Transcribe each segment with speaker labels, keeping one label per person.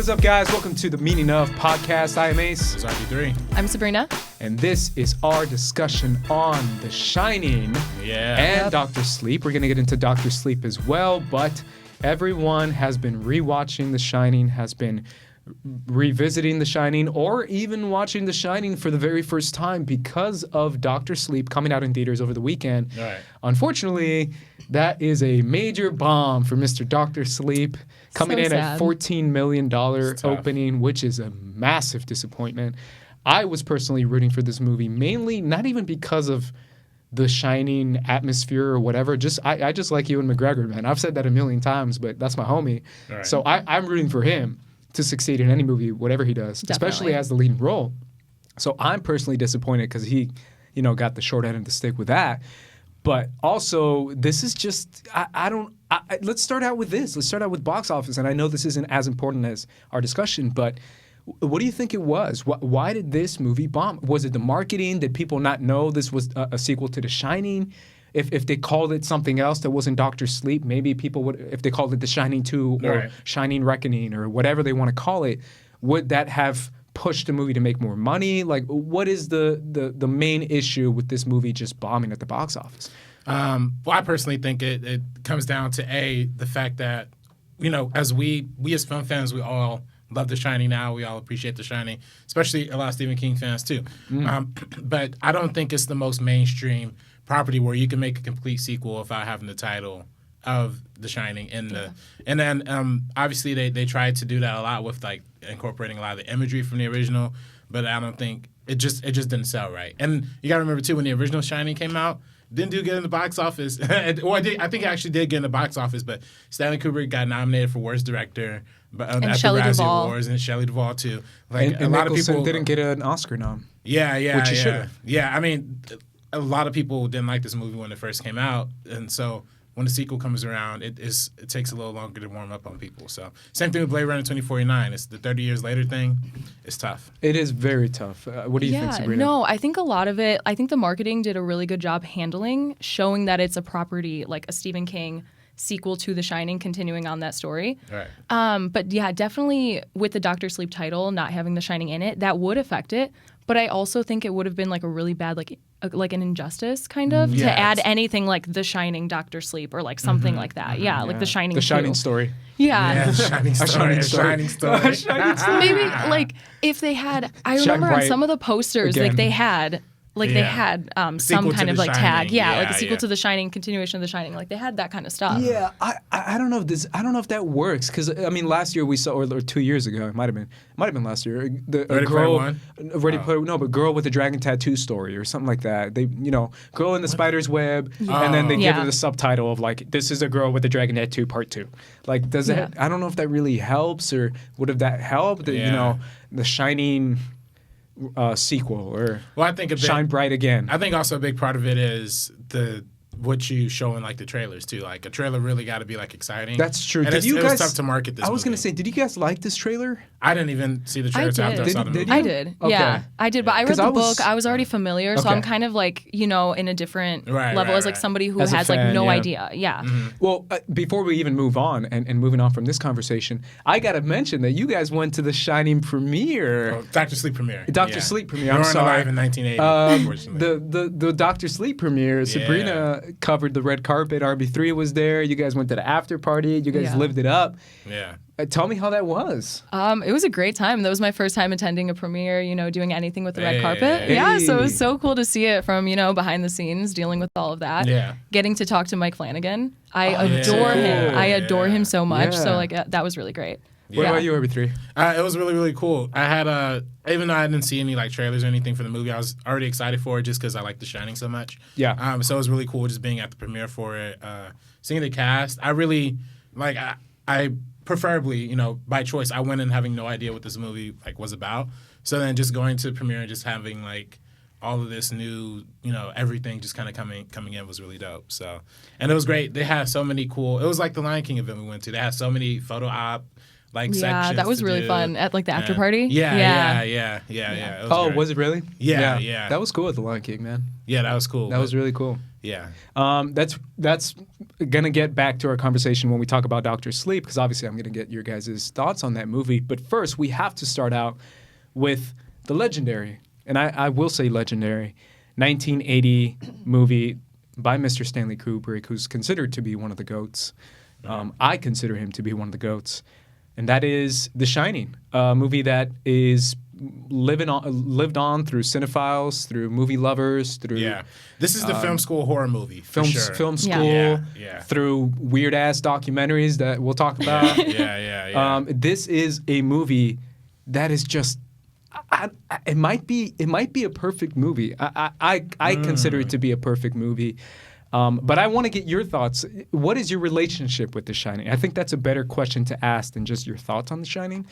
Speaker 1: What's up, guys? Welcome to the Meaning Of podcast. I am Ace.
Speaker 2: This is RP3.
Speaker 3: I'm Sabrina.
Speaker 1: And this is our discussion on The Shining and Dr. Sleep. We're going to get into Dr. Sleep as well, but everyone has been rewatching The Shining, has been revisiting The Shining, or even watching The Shining for the very first time because of Dr. Sleep coming out in theaters over the weekend.
Speaker 2: All right.
Speaker 1: Unfortunately, that is a major bomb for Mr. Dr. Sleep, coming in at $14 million opening, which is a massive disappointment. I was personally rooting for this movie, mainly not even because of the Shining atmosphere or whatever. I just like Ewan McGregor, man. I've said that a million times, but that's my homie. Right. So I'm rooting for him to succeed in any movie, whatever he does, especially as the leading role. So I'm personally disappointed because he, got the short end of the stick with that. But also, this is just, let's start out with this. Let's start out with box office. And I know this isn't as important as our discussion, but what do you think it was? Why did this movie bomb? Was it the marketing? Did people not know this was a sequel to The Shining? If they called it something else that wasn't Dr. Sleep, maybe people would, if they called it The Shining 2 or Shining Reckoning or whatever they want to call it, would that have pushed the movie to make more money? Like, what is the main issue with this movie just bombing at the box office?
Speaker 2: Well, I personally think it comes down to the fact that, as we as film fans, we all love The Shining now. We all appreciate The Shining, especially a lot of Stephen King fans too. But I don't think it's the most mainstream property where you can make a complete sequel without having the title of The Shining and then obviously they tried to do that a lot with like incorporating a lot of the imagery from the original, but I don't think it just didn't sell right. And you gotta remember too, when the original Shining came out, didn't do good in the box office. Well, I think it actually did get in the box office, but Stanley Kubrick got nominated for Worst Director at the Razzie Awards, and Shelley Duvall too. Like
Speaker 1: and a lot Nicholson of people didn't get an Oscar nom.
Speaker 2: Which
Speaker 1: he should have.
Speaker 2: Yeah, I mean, a lot of people didn't like this movie when it first came out, and so when the sequel comes around, it takes a little longer to warm up on people. So same thing with Blade Runner 2049. It's the 30 years later thing. It's tough.
Speaker 1: It is very tough. What do you think, Sabrina?
Speaker 3: No, I think a lot of it, I think the marketing did a really good job showing that it's a property, like a Stephen King sequel to The Shining, continuing on that story.
Speaker 2: Right.
Speaker 3: But yeah, definitely with the Dr. Sleep title, not having The Shining in it, that would affect it. But I also think it would have been like a really bad, like an injustice kind of to add anything like The Shining, Dr. Sleep, or like something like that. Yeah, like The Shining.
Speaker 1: The Shining story.
Speaker 3: Yeah.
Speaker 2: The Shining story.
Speaker 3: Maybe like if they had, I remember on some of the posters,
Speaker 1: again.
Speaker 3: Like they had. Like they had some kind of like tag, like a sequel to The Shining, continuation of The Shining. Like they had that kind of stuff.
Speaker 1: Yeah, I don't know if this. I don't know if that works because I mean last year we saw, or 2 years ago, it might have been last year.
Speaker 2: Ready Player One.
Speaker 1: No, but Girl with the Dragon Tattoo story or something like that. They, Girl in the Spider's Web, and then they give it a subtitle of like, this is a Girl with the Dragon Tattoo Part 2. Like, does that? I don't know if that really helps, or would have that helped? The Shining. Sequel or
Speaker 2: I think
Speaker 1: Shine Bright Again.
Speaker 2: I think also a big part of it is what you show in like the trailers too. Like a trailer really got to be like exciting.
Speaker 1: That's true.
Speaker 2: And it was tough to market this.
Speaker 1: I was going to say, did you guys like this trailer?
Speaker 2: I didn't even see the trailer after I saw the movie.
Speaker 3: I did.
Speaker 1: Okay.
Speaker 3: Yeah, I did. But I read the book. I was already familiar, so I'm kind of like in a different level as like somebody who has
Speaker 1: fan,
Speaker 3: like no idea. Yeah.
Speaker 2: Mm-hmm.
Speaker 1: Well, before we even move on and moving on from this conversation, I got to mention that you guys went to the Shining premiere.
Speaker 2: Dr. Sleep premiere.
Speaker 1: Dr. Sleep premiere.
Speaker 2: I'm
Speaker 1: sorry.
Speaker 2: Alive in 1980. Unfortunately.
Speaker 1: The Dr. Sleep premiere. Sabrina covered the red carpet. RB3 was there. You guys went to the after party. You guys lived it up.
Speaker 2: Yeah.
Speaker 1: Tell me how that was.
Speaker 3: It was a great time. That was my first time attending a premiere, doing anything with the red carpet.
Speaker 1: Hey.
Speaker 3: Yeah, so it was so cool to see it from, behind the scenes, dealing with all of that.
Speaker 2: Yeah.
Speaker 3: Getting to talk to Mike Flanagan. I adore him. I adore him so much. So like that was really great.
Speaker 1: What about you, RB3?
Speaker 2: It was really, really cool. I had even though I didn't see any like trailers or anything for the movie, I was already excited for it just because I like The Shining so much.
Speaker 1: Yeah.
Speaker 2: So it was really cool just being at the premiere for it, seeing the cast. I really like. I preferably, by choice, I went in having no idea what this movie like was about. So then just going to the premiere and just having like all of this new, everything just kind of coming in was really dope. So, and it was great. They had so many cool. It was like the Lion King event we went to. They had so many photo op like sections.
Speaker 3: That was really fun at like the after party.
Speaker 2: Yeah.
Speaker 1: Was it really?
Speaker 2: Yeah.
Speaker 1: That was cool with The Lion King, man.
Speaker 2: Yeah, that was cool.
Speaker 1: That was really cool.
Speaker 2: Yeah.
Speaker 1: That's gonna get back to our conversation when we talk about Dr. Sleep, because obviously I'm gonna get your guys' thoughts on that movie. But first, we have to start out with the legendary, and I will say legendary, 1980 movie by Mr. Stanley Kubrick, who's considered to be one of the GOATs. I consider him to be one of the GOATs, and that is The Shining, a movie that is lived on through cinephiles, through movie lovers, through
Speaker 2: this is the film school horror movie for sure.
Speaker 1: Film school, through weird ass documentaries that we'll talk about. This is a movie that is just. It might be a perfect movie. I consider it to be a perfect movie. But I want to get your thoughts. What is your relationship with The Shining? I think that's a better question to ask than just your thoughts on The Shining.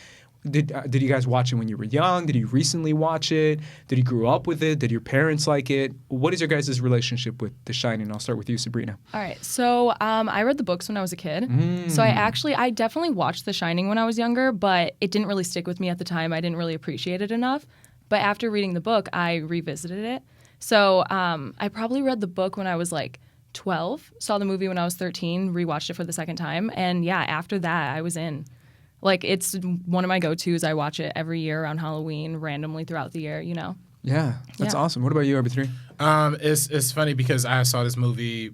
Speaker 1: Did you guys watch it when you were young? Did you recently watch it? Did you grow up with it? Did your parents like it? What is your guys' relationship with The Shining? I'll start with you, Sabrina.
Speaker 3: All right. So I read the books when I was a kid. So I definitely watched The Shining when I was younger, but it didn't really stick with me at the time. I didn't really appreciate it enough. But after reading the book, I revisited it. So I probably read the book when I was like 12, saw the movie when I was 13, rewatched it for the second time. And yeah, after that, I was in. Like, it's one of my go-tos. I watch it every year around Halloween, randomly throughout the year, you know?
Speaker 1: Yeah, that's awesome. What about you, RB3?
Speaker 2: It's funny because I saw this movie.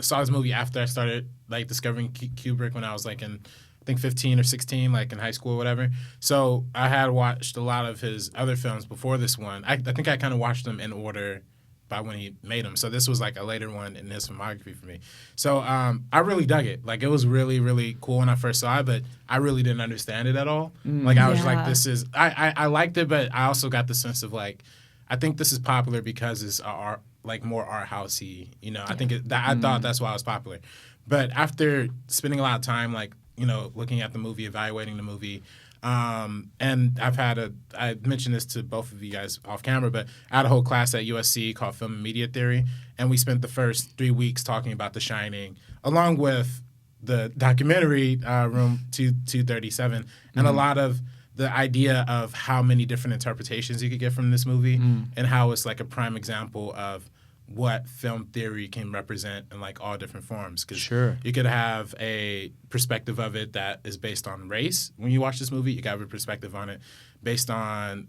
Speaker 2: Saw this movie after I started, like, discovering Kubrick when I was, like, in, I think, 15 or 16, like, in high school or whatever. So I had watched a lot of his other films before this one. I think I kind of watched them in order by when he made them. So this was like a later one in his filmography for me. So I really dug it. Like, it was really, really cool when I first saw it, but I really didn't understand it at all. Like, I was like, I liked it, but I also got the sense of, like, I think this is popular because it's more art housey, you know. I think I thought that's why it was popular. But after spending a lot of time, like, you know, looking at the movie, evaluating the movie, and I mentioned this to both of you guys off camera, but I had a whole class at USC called Film and Media Theory, and we spent the first 3 weeks talking about The Shining, along with the documentary Room 237, and a lot of the idea of how many different interpretations you could get from this movie, and how it's like a prime example of what film theory can represent in like all different forms. Because you could have a perspective of it that is based on race. When you watch this movie, you got a perspective on it based on,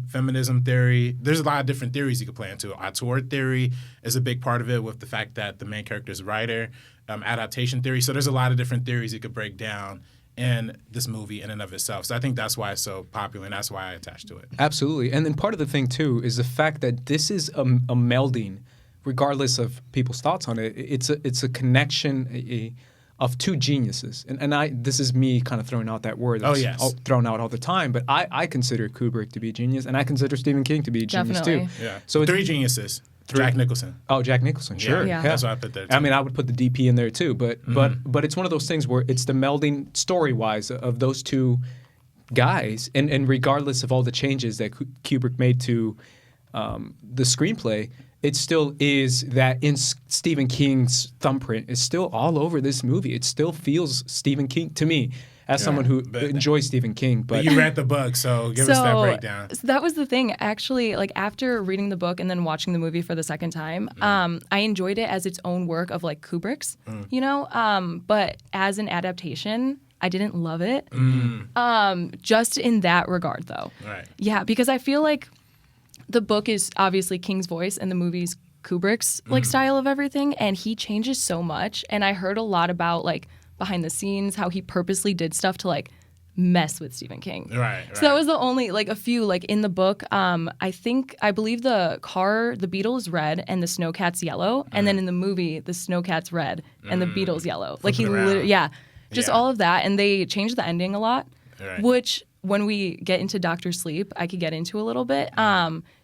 Speaker 2: feminism theory. There's a lot of different theories you could play into. Auteur theory is a big part of it, with the fact that the main character is a writer. Adaptation theory. So there's a lot of different theories you could break down in this movie in and of itself. So I think that's why it's so popular, and that's why I attached to it.
Speaker 1: Absolutely. And then part of the thing, too, is the fact that this is a melding, regardless of people's thoughts on it. It's a connection of two geniuses. And this is me kind of throwing out that word that's thrown out all the time, but I consider Kubrick to be a genius, and I consider Stephen King to be a genius, too.
Speaker 2: Yeah. So three geniuses. Jack Nicholson.
Speaker 1: Oh, Jack Nicholson, sure.
Speaker 3: Yeah.
Speaker 2: That's what I put there, too.
Speaker 1: I mean, I would put the DP in there, too. But it's one of those things where it's the melding, story-wise, of those two guys. And regardless of all the changes that Kubrick made to the screenplay, it still is that in Stephen King's thumbprint. It's still all over this movie. It still feels Stephen King to me. As someone who enjoys Stephen King. But
Speaker 2: you read the book, so give us that breakdown.
Speaker 3: So that was the thing. Actually, like, after reading the book and then watching the movie for the second time, I enjoyed it as its own work of, like, Kubrick's, you know? But as an adaptation, I didn't love it. Just in that regard, though.
Speaker 2: Right.
Speaker 3: Yeah, because I feel like the book is obviously King's voice and the movie's Kubrick's, like, style of everything. And he changes so much. And I heard a lot about, like, behind the scenes, how he purposely did stuff to, like, mess with Stephen King.
Speaker 2: Right.
Speaker 3: So that was the only, like, a few, like, in the book. I believe the beetle is red and the snowcat's yellow, and then in the movie the snowcat's red and the beetle's yellow. Like, he literally, all of that, and they changed the ending a lot, which when we get into Dr. Sleep, I could get into a little bit,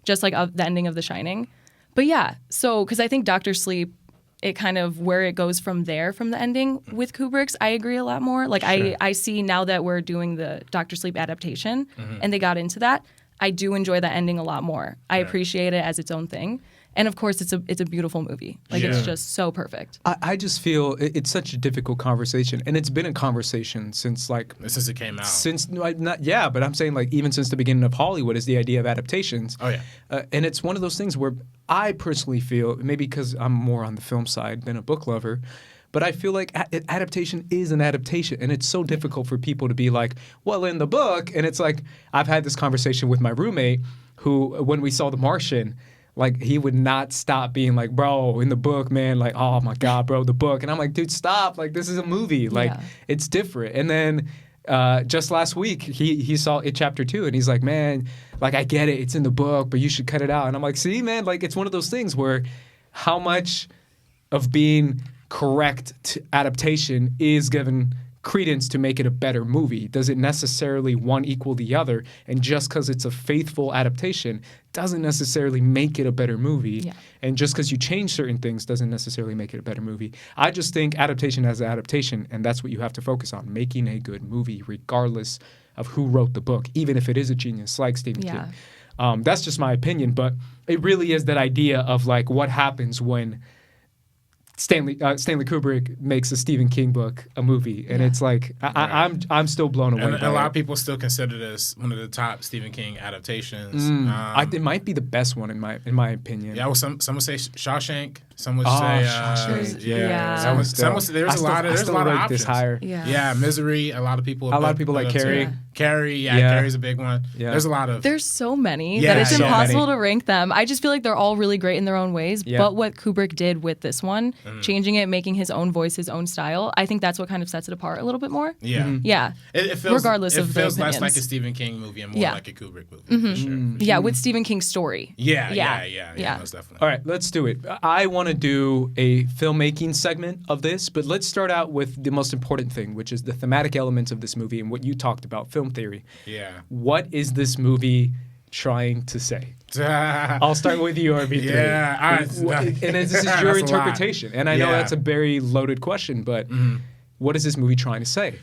Speaker 3: just like the ending of The Shining. But yeah, so because I think Dr. Sleep, it kind of where it goes from there, from the ending with Kubrick's, I agree a lot more. Like, I see now that we're doing the Dr. Sleep adaptation and they got into that, I do enjoy that ending a lot more. I appreciate it as its own thing. And of course, it's a beautiful movie. Like it's just so perfect.
Speaker 1: I just feel it's such a difficult conversation, and it's been a conversation since
Speaker 2: it came out.
Speaker 1: But I'm saying like even since the beginning of Hollywood is the idea of adaptations.
Speaker 2: Oh yeah,
Speaker 1: and it's one of those things where I personally feel, maybe because I'm more on the film side than a book lover, but I feel like adaptation is an adaptation, and it's so difficult for people to be like, well, in the book, and it's like I've had this conversation with my roommate who, when we saw The Martian, like he would not stop being like, bro, in the book, man, like, oh my God, bro, the book. And I'm like, dude, stop. Like, this is a movie. Like, it's different. And then just last week, he saw it chapter 2, and he's like, man, like, I get it. It's in the book, but you should cut it out. And I'm like, see, man, like, it's one of those things where how much of being correct to adaptation is given credence to make it a better movie? Does it necessarily one equal the other? And just because it's a faithful adaptation doesn't necessarily make it a better movie. Yeah. And just because you change certain things doesn't necessarily make it a better movie. I just think adaptation as an adaptation, and that's what you have to focus on, making a good movie regardless of who wrote the book, even if it is a genius like Stephen King. That's just my opinion, but it really is that idea of like what happens when Stanley Kubrick makes a Stephen King book a movie, and it's like I'm still blown away.
Speaker 2: And a lot of people still consider this one of the top Stephen King adaptations.
Speaker 1: It might be the best one in my opinion.
Speaker 2: Yeah, well, some would say Shawshank. Some would say there's a lot of options.
Speaker 1: Higher.
Speaker 2: Yeah, Misery. A lot of people
Speaker 1: like Carrie.
Speaker 2: Carrie, Carrie's a big one. Yeah.
Speaker 3: There's so many that it's impossible to rank them. I just feel like they're all really great in their own ways. Yeah. But what Kubrick did with this one, changing it, making his own voice, his own style, I think that's what kind of sets it apart a little bit more.
Speaker 2: Yeah.
Speaker 1: Mm-hmm.
Speaker 3: Yeah.
Speaker 2: It feels less like a Stephen King movie and more like a Kubrick movie. For sure.
Speaker 3: Yeah, with Stephen King's story.
Speaker 2: Yeah, most definitely.
Speaker 1: All right, let's do it. I want to do a filmmaking segment of this, but let's start out with the most important thing, which is the thematic elements of this movie and what you talked about, film theory.
Speaker 2: Yeah.
Speaker 1: What is this movie trying to say? I'll start with you, RB3.
Speaker 2: Yeah.
Speaker 1: And this is your interpretation. And I know that's a very loaded question, but what is this movie trying to say?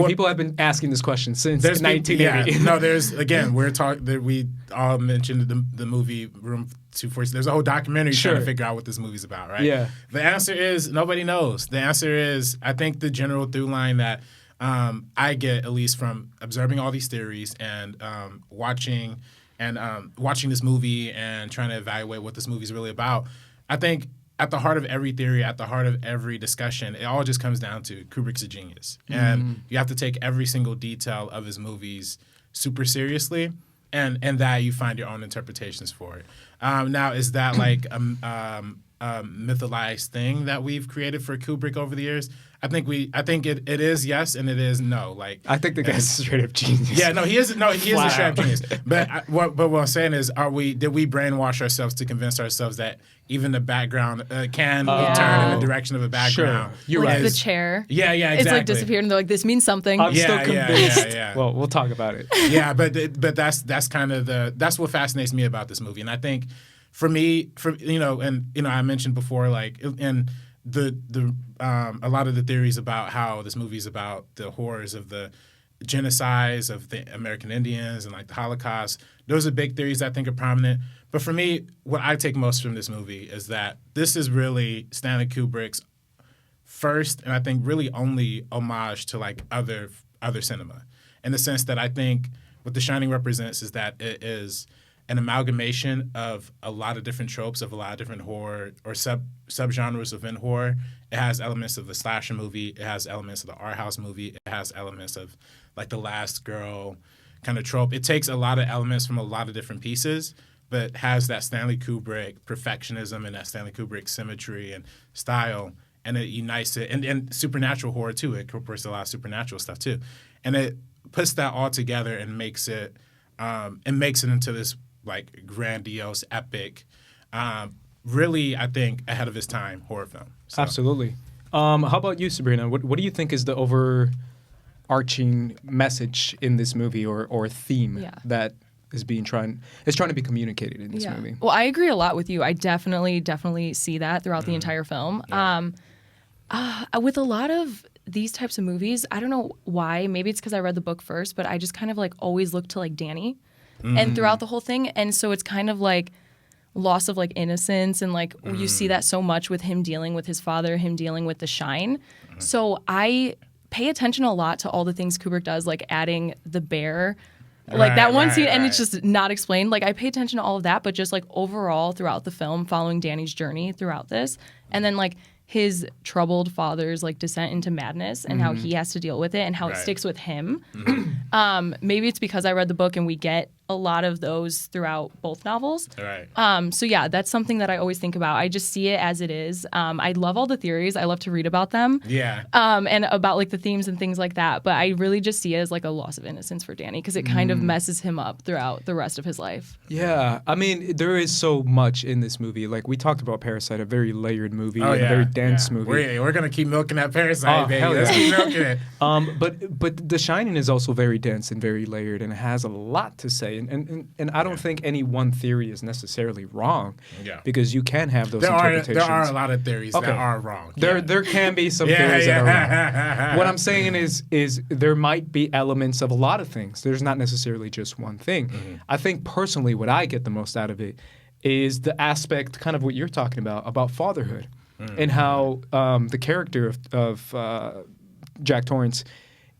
Speaker 1: People have been asking this question since 1980.
Speaker 2: We all mentioned the movie Room 246. There's a whole documentary trying to figure out what this movie's about, right?
Speaker 1: Yeah.
Speaker 2: The answer is nobody knows. The answer is, I think the general through line that I get, at least from observing all these theories and watching this movie and trying to evaluate what this movie's really about, I think at the heart of every theory, at the heart of every discussion, it all just comes down to Kubrick's a genius. And you have to take every single detail of his movies super seriously, and that you find your own interpretations for it. Now, is that like a mythologized thing that we've created for Kubrick over the years? I think it is yes, and it is no. Like,
Speaker 1: I think the guy's a straight up genius.
Speaker 2: Yeah, he is a straight up genius. But what I'm saying is, did we brainwash ourselves to convince ourselves that even the background can turn in the direction of a background?
Speaker 1: Sure. You're right.
Speaker 3: The chair.
Speaker 2: Yeah, exactly.
Speaker 3: It's like disappeared, and they're like, this means something.
Speaker 1: I'm still convinced.
Speaker 2: Yeah.
Speaker 1: Well, we'll talk about it.
Speaker 2: Yeah, but that's kind of that's what fascinates me about this movie, and I think for me, I mentioned before, like, and a lot of the theories about how this movie is about the horrors of the genocides of the American Indians and like the Holocaust. Those are big theories that I think are prominent. But for me, what I take most from this movie is that this is really Stanley Kubrick's first and I think really only homage to like other cinema, in the sense that I think what The Shining represents is that it is an amalgamation of a lot of different tropes of a lot of different horror or subgenres within horror. It has elements of the slasher movie. It has elements of the art house movie. It has elements of like the last girl kind of trope. It takes a lot of elements from a lot of different pieces, but has that Stanley Kubrick perfectionism and that Stanley Kubrick symmetry and style, and it unites it. And supernatural horror too. It incorporates a lot of supernatural stuff too. And it puts that all together and makes it into this like grandiose, epic, really, I think, ahead of his time horror film. So.
Speaker 1: Absolutely. How about you, Sabrina? What do you think is the overarching message in this movie or theme that is trying to be communicated in this movie?
Speaker 3: Well, I agree a lot with you. I definitely see that throughout the entire film. Yeah. With a lot of these types of movies, I don't know why. Maybe it's because I read the book first, but I just kind of like always look to like Danny. And throughout the whole thing. And so it's kind of like loss of like innocence, and like you see that so much with him dealing with his father, him dealing with the shine. So I pay attention a lot to all the things Kubrick does, like adding the bear, like that one scene, and it's just not explained. Like I pay attention to all of that, but just like overall throughout the film, following Danny's journey throughout this, and then like his troubled father's like descent into madness and how he has to deal with it and how it sticks with him. Maybe it's because I read the book and we get a lot of those throughout both novels. So yeah, that's something that I always think about. I just see it as it is. I love all the theories. I love to read about them. And about like the themes and things like that. But I really just see it as like a loss of innocence for Danny because it kind of messes him up throughout the rest of his life.
Speaker 1: Yeah. I mean, there is so much in this movie. Like we talked about Parasite, a very layered movie, a very dense movie.
Speaker 2: We're going to keep milking that Parasite, baby. Let's keep milking it.
Speaker 1: But The Shining is also very dense and very layered, and it has a lot to say. And I don't think any one theory is necessarily wrong, because you can have those interpretations.
Speaker 2: There are a lot of theories that are wrong.
Speaker 1: There can be some theories that are wrong. What I'm saying is there might be elements of a lot of things. There's not necessarily just one thing. I think personally what I get the most out of it is the aspect, kind of what you're talking about fatherhood, and how the character of Jack Torrance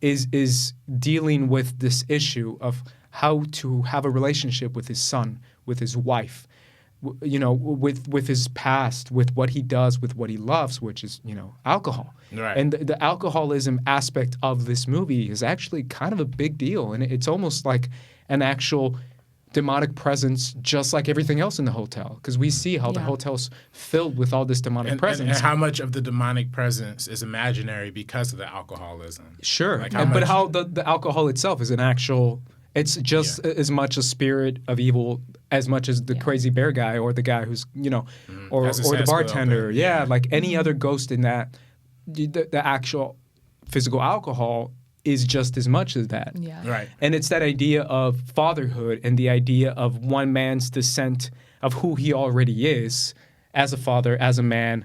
Speaker 1: is dealing with this issue of how to have a relationship with his son, with his wife, with his past, with what he does, with what he loves, which is, alcohol. And the alcoholism aspect of this movie is actually kind of a big deal. And it's almost like an actual demonic presence, just like everything else in the hotel. Because we see how the hotel's filled with all this demonic presence.
Speaker 2: And how much of the demonic presence is imaginary because of the alcoholism.
Speaker 1: Sure. But how the alcohol itself is an actual... It's just as much a spirit of evil as much as the crazy bear guy or the guy who's, or the bartender. Like any other ghost in that, the actual physical alcohol is just as much as that. And it's that idea of fatherhood and the idea of one man's descent of who he already is as a father, as a man,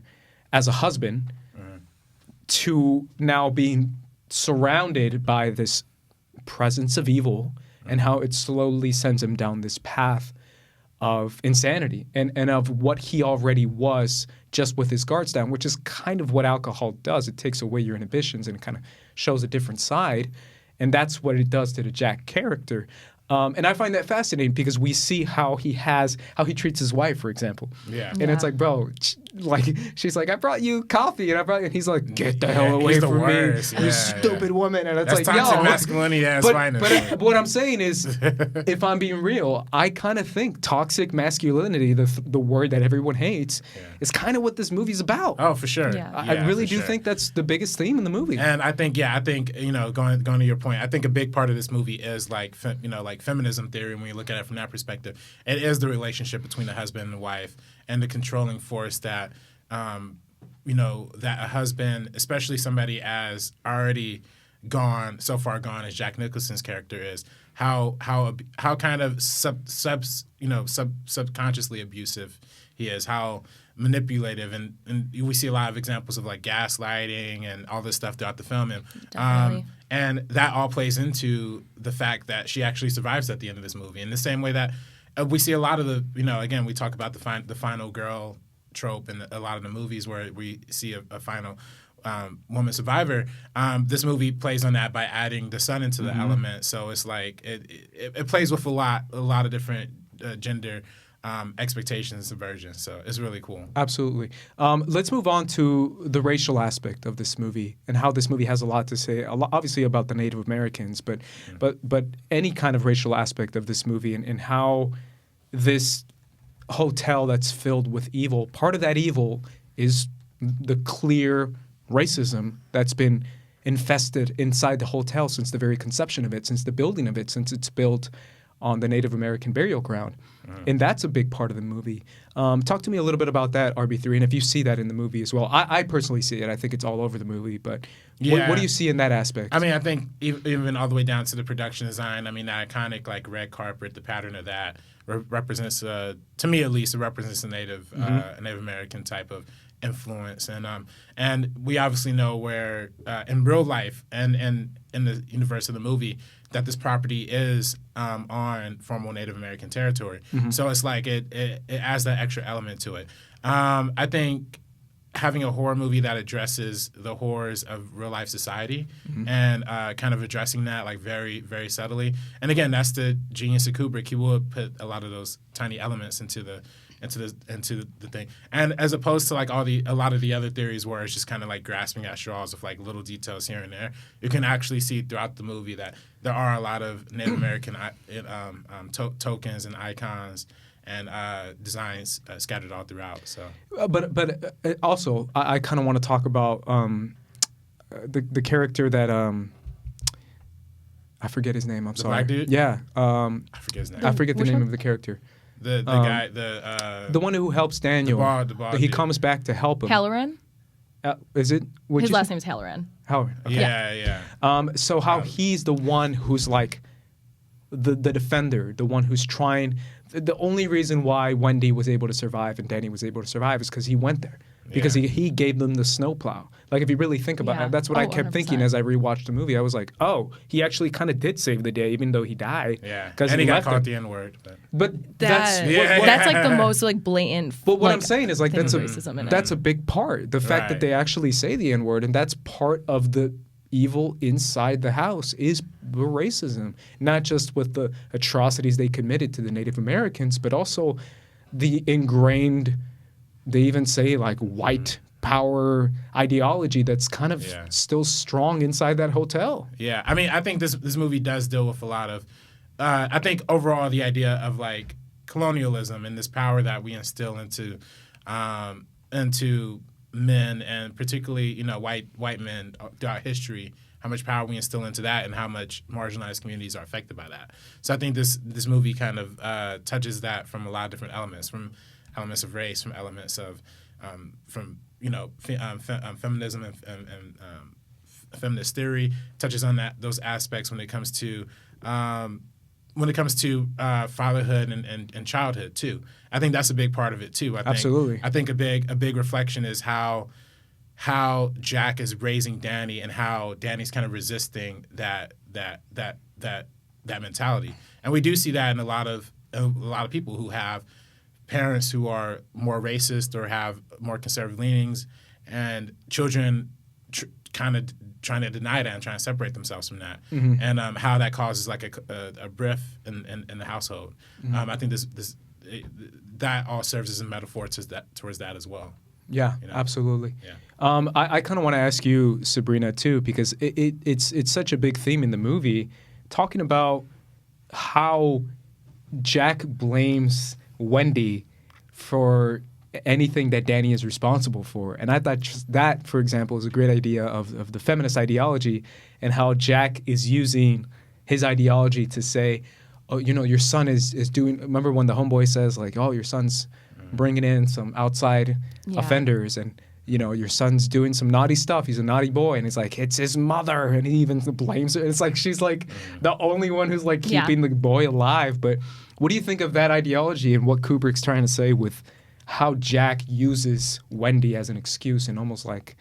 Speaker 1: as a husband, to now being surrounded by this presence of evil, and how it slowly sends him down this path of insanity and of what he already was just with his guards down, which is kind of what alcohol does. It takes away your inhibitions and it kind of shows a different side. And that's what it does to the Jack character. And I find that fascinating because we see how he treats his wife, for example. And it's like, bro, she's like, I brought you coffee, and he's like, get the hell away from me, you stupid woman. And it's
Speaker 2: that's
Speaker 1: like,
Speaker 2: toxic masculinity as finest.
Speaker 1: But what I'm saying is, if I'm being real, I kind of think toxic masculinity, the word that everyone hates, is kind of what this movie's about.
Speaker 2: Oh, for sure.
Speaker 1: I really do think that's the biggest theme in the movie.
Speaker 2: And I think going to your point, I think a big part of this movie is like feminism theory. When you look at it from that perspective, it is the relationship between the husband and wife and the controlling force that that a husband, especially somebody as already so far gone as Jack Nicholson's character is, how kind of subconsciously abusive he is, how manipulative, and we see a lot of examples of like gaslighting and all this stuff throughout the film, and that all plays into the fact that she actually survives at the end of this movie in the same way that we see a lot of the again, we talk about the final girl trope in a lot of the movies where we see a final woman survivor. This movie plays on that by adding the son into the element, so it's like it plays with a lot of different gender expectations and subversions. So it's really cool.
Speaker 1: Absolutely. Let's move on to the racial aspect of this movie and how this movie has a lot to say, obviously about the Native Americans, but any kind of racial aspect of this movie and how this hotel that's filled with evil, part of that evil is the clear racism that's been infested inside the hotel since the very conception of it, since the building of it, since it's built on the Native American burial ground. And that's a big part of the movie. Talk to me a little bit about that, RB3, and if you see that in the movie as well. I personally see it. I think it's all over the movie, but what do you see in that aspect?
Speaker 2: I mean, I think even all the way down to the production design, I mean, that iconic like red carpet, the pattern of that represents, to me at least, it represents a Native American type of influence, and we obviously know where in real life and in the universe of the movie that this property is on former Native American territory. So it's like it adds that extra element to it. I think having a horror movie that addresses the horrors of real life society and kind of addressing that like very, very subtly. And again, that's the genius of Kubrick. He would put a lot of those tiny elements into the thing. And as opposed to like a lot of the other theories where it's just kind of like grasping at straws of like little details here and there, you can actually see throughout the movie that there are a lot of Native American tokens and icons and designs scattered all throughout. So,
Speaker 1: but also I kind of want to talk about the character that I forget his name. I'm sorry.
Speaker 2: Black dude?
Speaker 1: Yeah.
Speaker 2: I forget his name.
Speaker 1: I forget the name of the character.
Speaker 2: The guy, the
Speaker 1: one who helps Daniel.
Speaker 2: The bald
Speaker 1: he
Speaker 2: dude.
Speaker 1: comes back to help him.
Speaker 3: Halloran?
Speaker 1: Is it?
Speaker 3: His last name is Halloran.
Speaker 1: Halloran. Okay.
Speaker 2: Yeah.
Speaker 1: So how he's the one who's like the defender, the one who's trying. The only reason why Wendy was able to survive and Danny was able to survive is because he went there. Because he gave them the snowplow. Like, if you really think about it, that's what I kept thinking as I rewatched the movie. I was like, oh, he actually kind of did save the day, even though he died.
Speaker 2: Yeah, and he got caught the N-word.
Speaker 1: But
Speaker 3: that's like the most like blatant.
Speaker 1: But what
Speaker 3: like,
Speaker 1: I'm saying is like that's a big part. The fact that they actually say the N-word, and that's part of the evil inside the house is the racism, not just with the atrocities they committed to the Native Americans, but also the ingrained. They even say like white power ideology that's kind of still strong inside that hotel.
Speaker 2: Yeah, I mean, I think this movie does deal with a lot of. I think overall the idea of like colonialism and this power that we instill into men, and particularly white men throughout history, how much power we instill into that and how much marginalized communities are affected by that. So I think this movie kind of touches that from a lot of different elements, from elements of race, from elements of feminism and feminist theory, touches on those aspects when it comes to fatherhood and childhood too. I think that's a big part of it too.
Speaker 1: Absolutely.
Speaker 2: I think a big reflection is how Jack is raising Danny and how Danny's kind of resisting that mentality. And we do see that in a lot of people who have parents who are more racist or have more conservative leanings, and children kind of trying to deny that and trying to separate themselves from that, and how that causes like a rift in the household. I think that all serves as a metaphor towards that as well.
Speaker 1: Yeah, absolutely. Yeah. I kind of want to ask you, Sabrina, too, because it's such a big theme in the movie, talking about how Jack blames Wendy for anything that Danny is responsible for. And I thought just that, for example, is a great idea of the feminist ideology and how Jack is using his ideology to say, oh, your son is doing, remember when the homeboy says like, oh, your son's bringing in some outside offenders and, your son's doing some naughty stuff. He's a naughty boy. And he's like, it's his mother. And he even blames her. It's like she's like the only one who's like keeping the boy alive. But what do you think of that ideology and what Kubrick's trying to say with how Jack uses Wendy as an excuse and almost like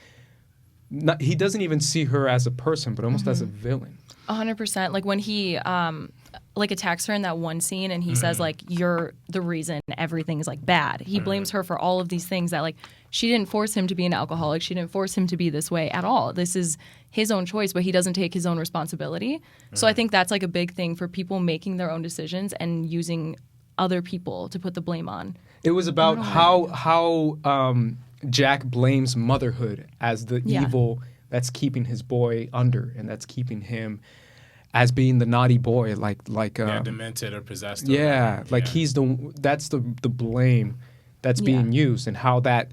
Speaker 1: he doesn't even see her as a person, but almost as a villain?
Speaker 3: 100%. Like when he attacks her in that one scene and he says like, you're the reason everything's like bad. He blames her for all of these things that like she didn't force him to be an alcoholic. She didn't force him to be this way at all. This is his own choice, but he doesn't take his own responsibility. So I think that's like a big thing for people making their own decisions and using other people to put the blame on.
Speaker 1: It was about how Jack blames motherhood as the evil that's keeping his boy under and that's keeping him as being the naughty boy, like
Speaker 2: demented or possessed.
Speaker 1: Like he's that's the blame that's being used, and how that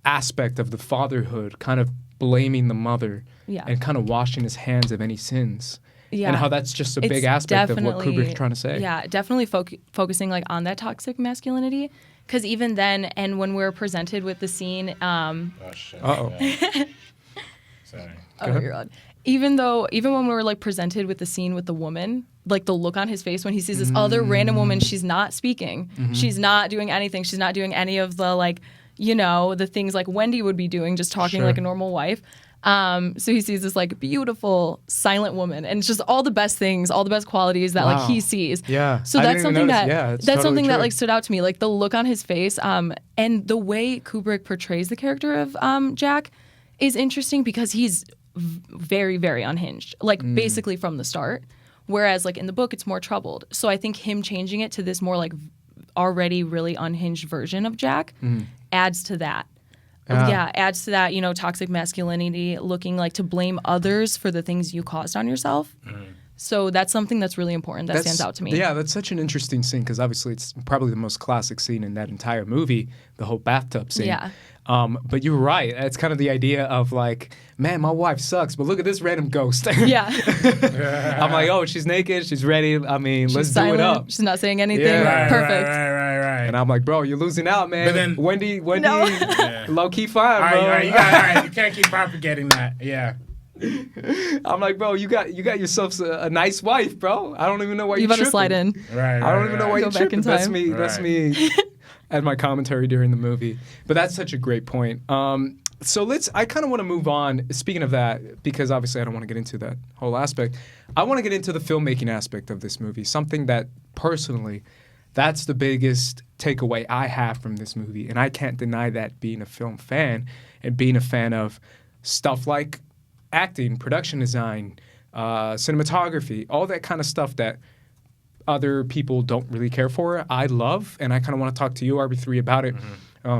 Speaker 1: aspect of the fatherhood kind of blaming the mother and kind of washing his hands of any sins. Yeah. And how that's just a big aspect of what Kubrick's trying to say.
Speaker 3: Yeah, definitely focusing like on that toxic masculinity. Because even then, and when we're presented with the scene,
Speaker 2: oh shit. Sorry.
Speaker 3: Oh, you're on. Even when we were like presented with the scene with the woman, like the look on his face when he sees this other random woman, she's not speaking, she's not doing anything, she's not doing any of the like, the things like Wendy would be doing, just talking like a normal wife. So he sees this like beautiful silent woman, and it's just all the best things, all the best qualities that like he sees.
Speaker 1: Yeah.
Speaker 3: So that's something that's
Speaker 1: totally
Speaker 3: something
Speaker 1: true.
Speaker 3: that like stood out to me, like the look on his face, and the way Kubrick portrays the character of Jack is interesting because he's very, very unhinged, like basically from the start. Whereas like in the book, it's more troubled. So I think him changing it to this more like already really unhinged version of Jack adds to that. Adds to that, toxic masculinity, looking like to blame others for the things you caused on yourself. So that's something that's really important that stands out to me.
Speaker 1: Yeah, that's such an interesting scene because obviously it's probably the most classic scene in that entire movie, the whole bathtub scene.
Speaker 3: Yeah.
Speaker 1: But you're right. It's kind of the idea of like, man, my wife sucks, but look at this random ghost.
Speaker 3: Yeah.
Speaker 1: I'm like, oh, she's naked, she's ready. I mean, let's
Speaker 3: silent,
Speaker 1: do it up.
Speaker 3: She's not saying anything.
Speaker 1: Yeah.
Speaker 3: Perfect.
Speaker 2: Right.
Speaker 1: And I'm like, bro, you're losing out, man.
Speaker 2: But then,
Speaker 1: Wendy,
Speaker 3: No.
Speaker 1: low key fine, bro.
Speaker 2: All right, you can't keep propagating that. Yeah.
Speaker 1: I'm like, bro, you got yourself a nice wife, bro. I don't even know why
Speaker 3: You
Speaker 1: you're
Speaker 3: better
Speaker 1: tripping.
Speaker 3: slide in.
Speaker 2: Right.
Speaker 1: I don't even know why you're
Speaker 3: Go back
Speaker 1: tripping.
Speaker 3: in time.
Speaker 1: That's me at my commentary during the movie. But that's such a great point. So I kind of want to move on, speaking of that, because obviously I don't want to get into that whole aspect. I want to get into the filmmaking aspect of this movie, something that personally, that's the biggest takeaway I have from this movie. And I can't deny that being a film fan and being a fan of stuff like acting, production design, cinematography, all that kind of stuff that other people don't really care for, I love. And I kind of want to talk to you, RB3, about it.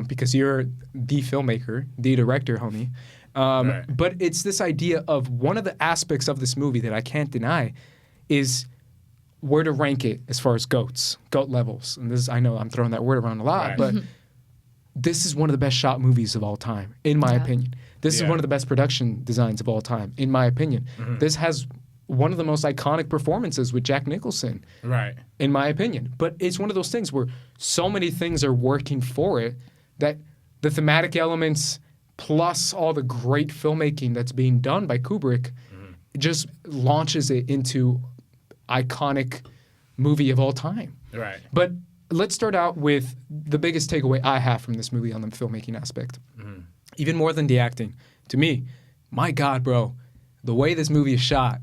Speaker 1: Because you're the filmmaker, the director, homie.
Speaker 2: Right.
Speaker 1: But it's this idea of one of the aspects of this movie that I can't deny is where to rank it as far as goat levels. And this, I know I'm throwing that word around a lot,
Speaker 2: Right.
Speaker 1: but this is one of the best shot movies of all time, in my opinion. This is one of the best production designs of all time, in my opinion. This has one of the most iconic performances with Jack Nicholson,
Speaker 2: Right.
Speaker 1: in my opinion. But it's one of those things where so many things are working for it that the thematic elements plus all the great filmmaking that's being done by Kubrick just launches it into iconic movie of all time.
Speaker 2: Right.
Speaker 1: But let's start out with the biggest takeaway I have from this movie on the filmmaking aspect. Even more than the acting. To me, my God, bro, the way this movie is shot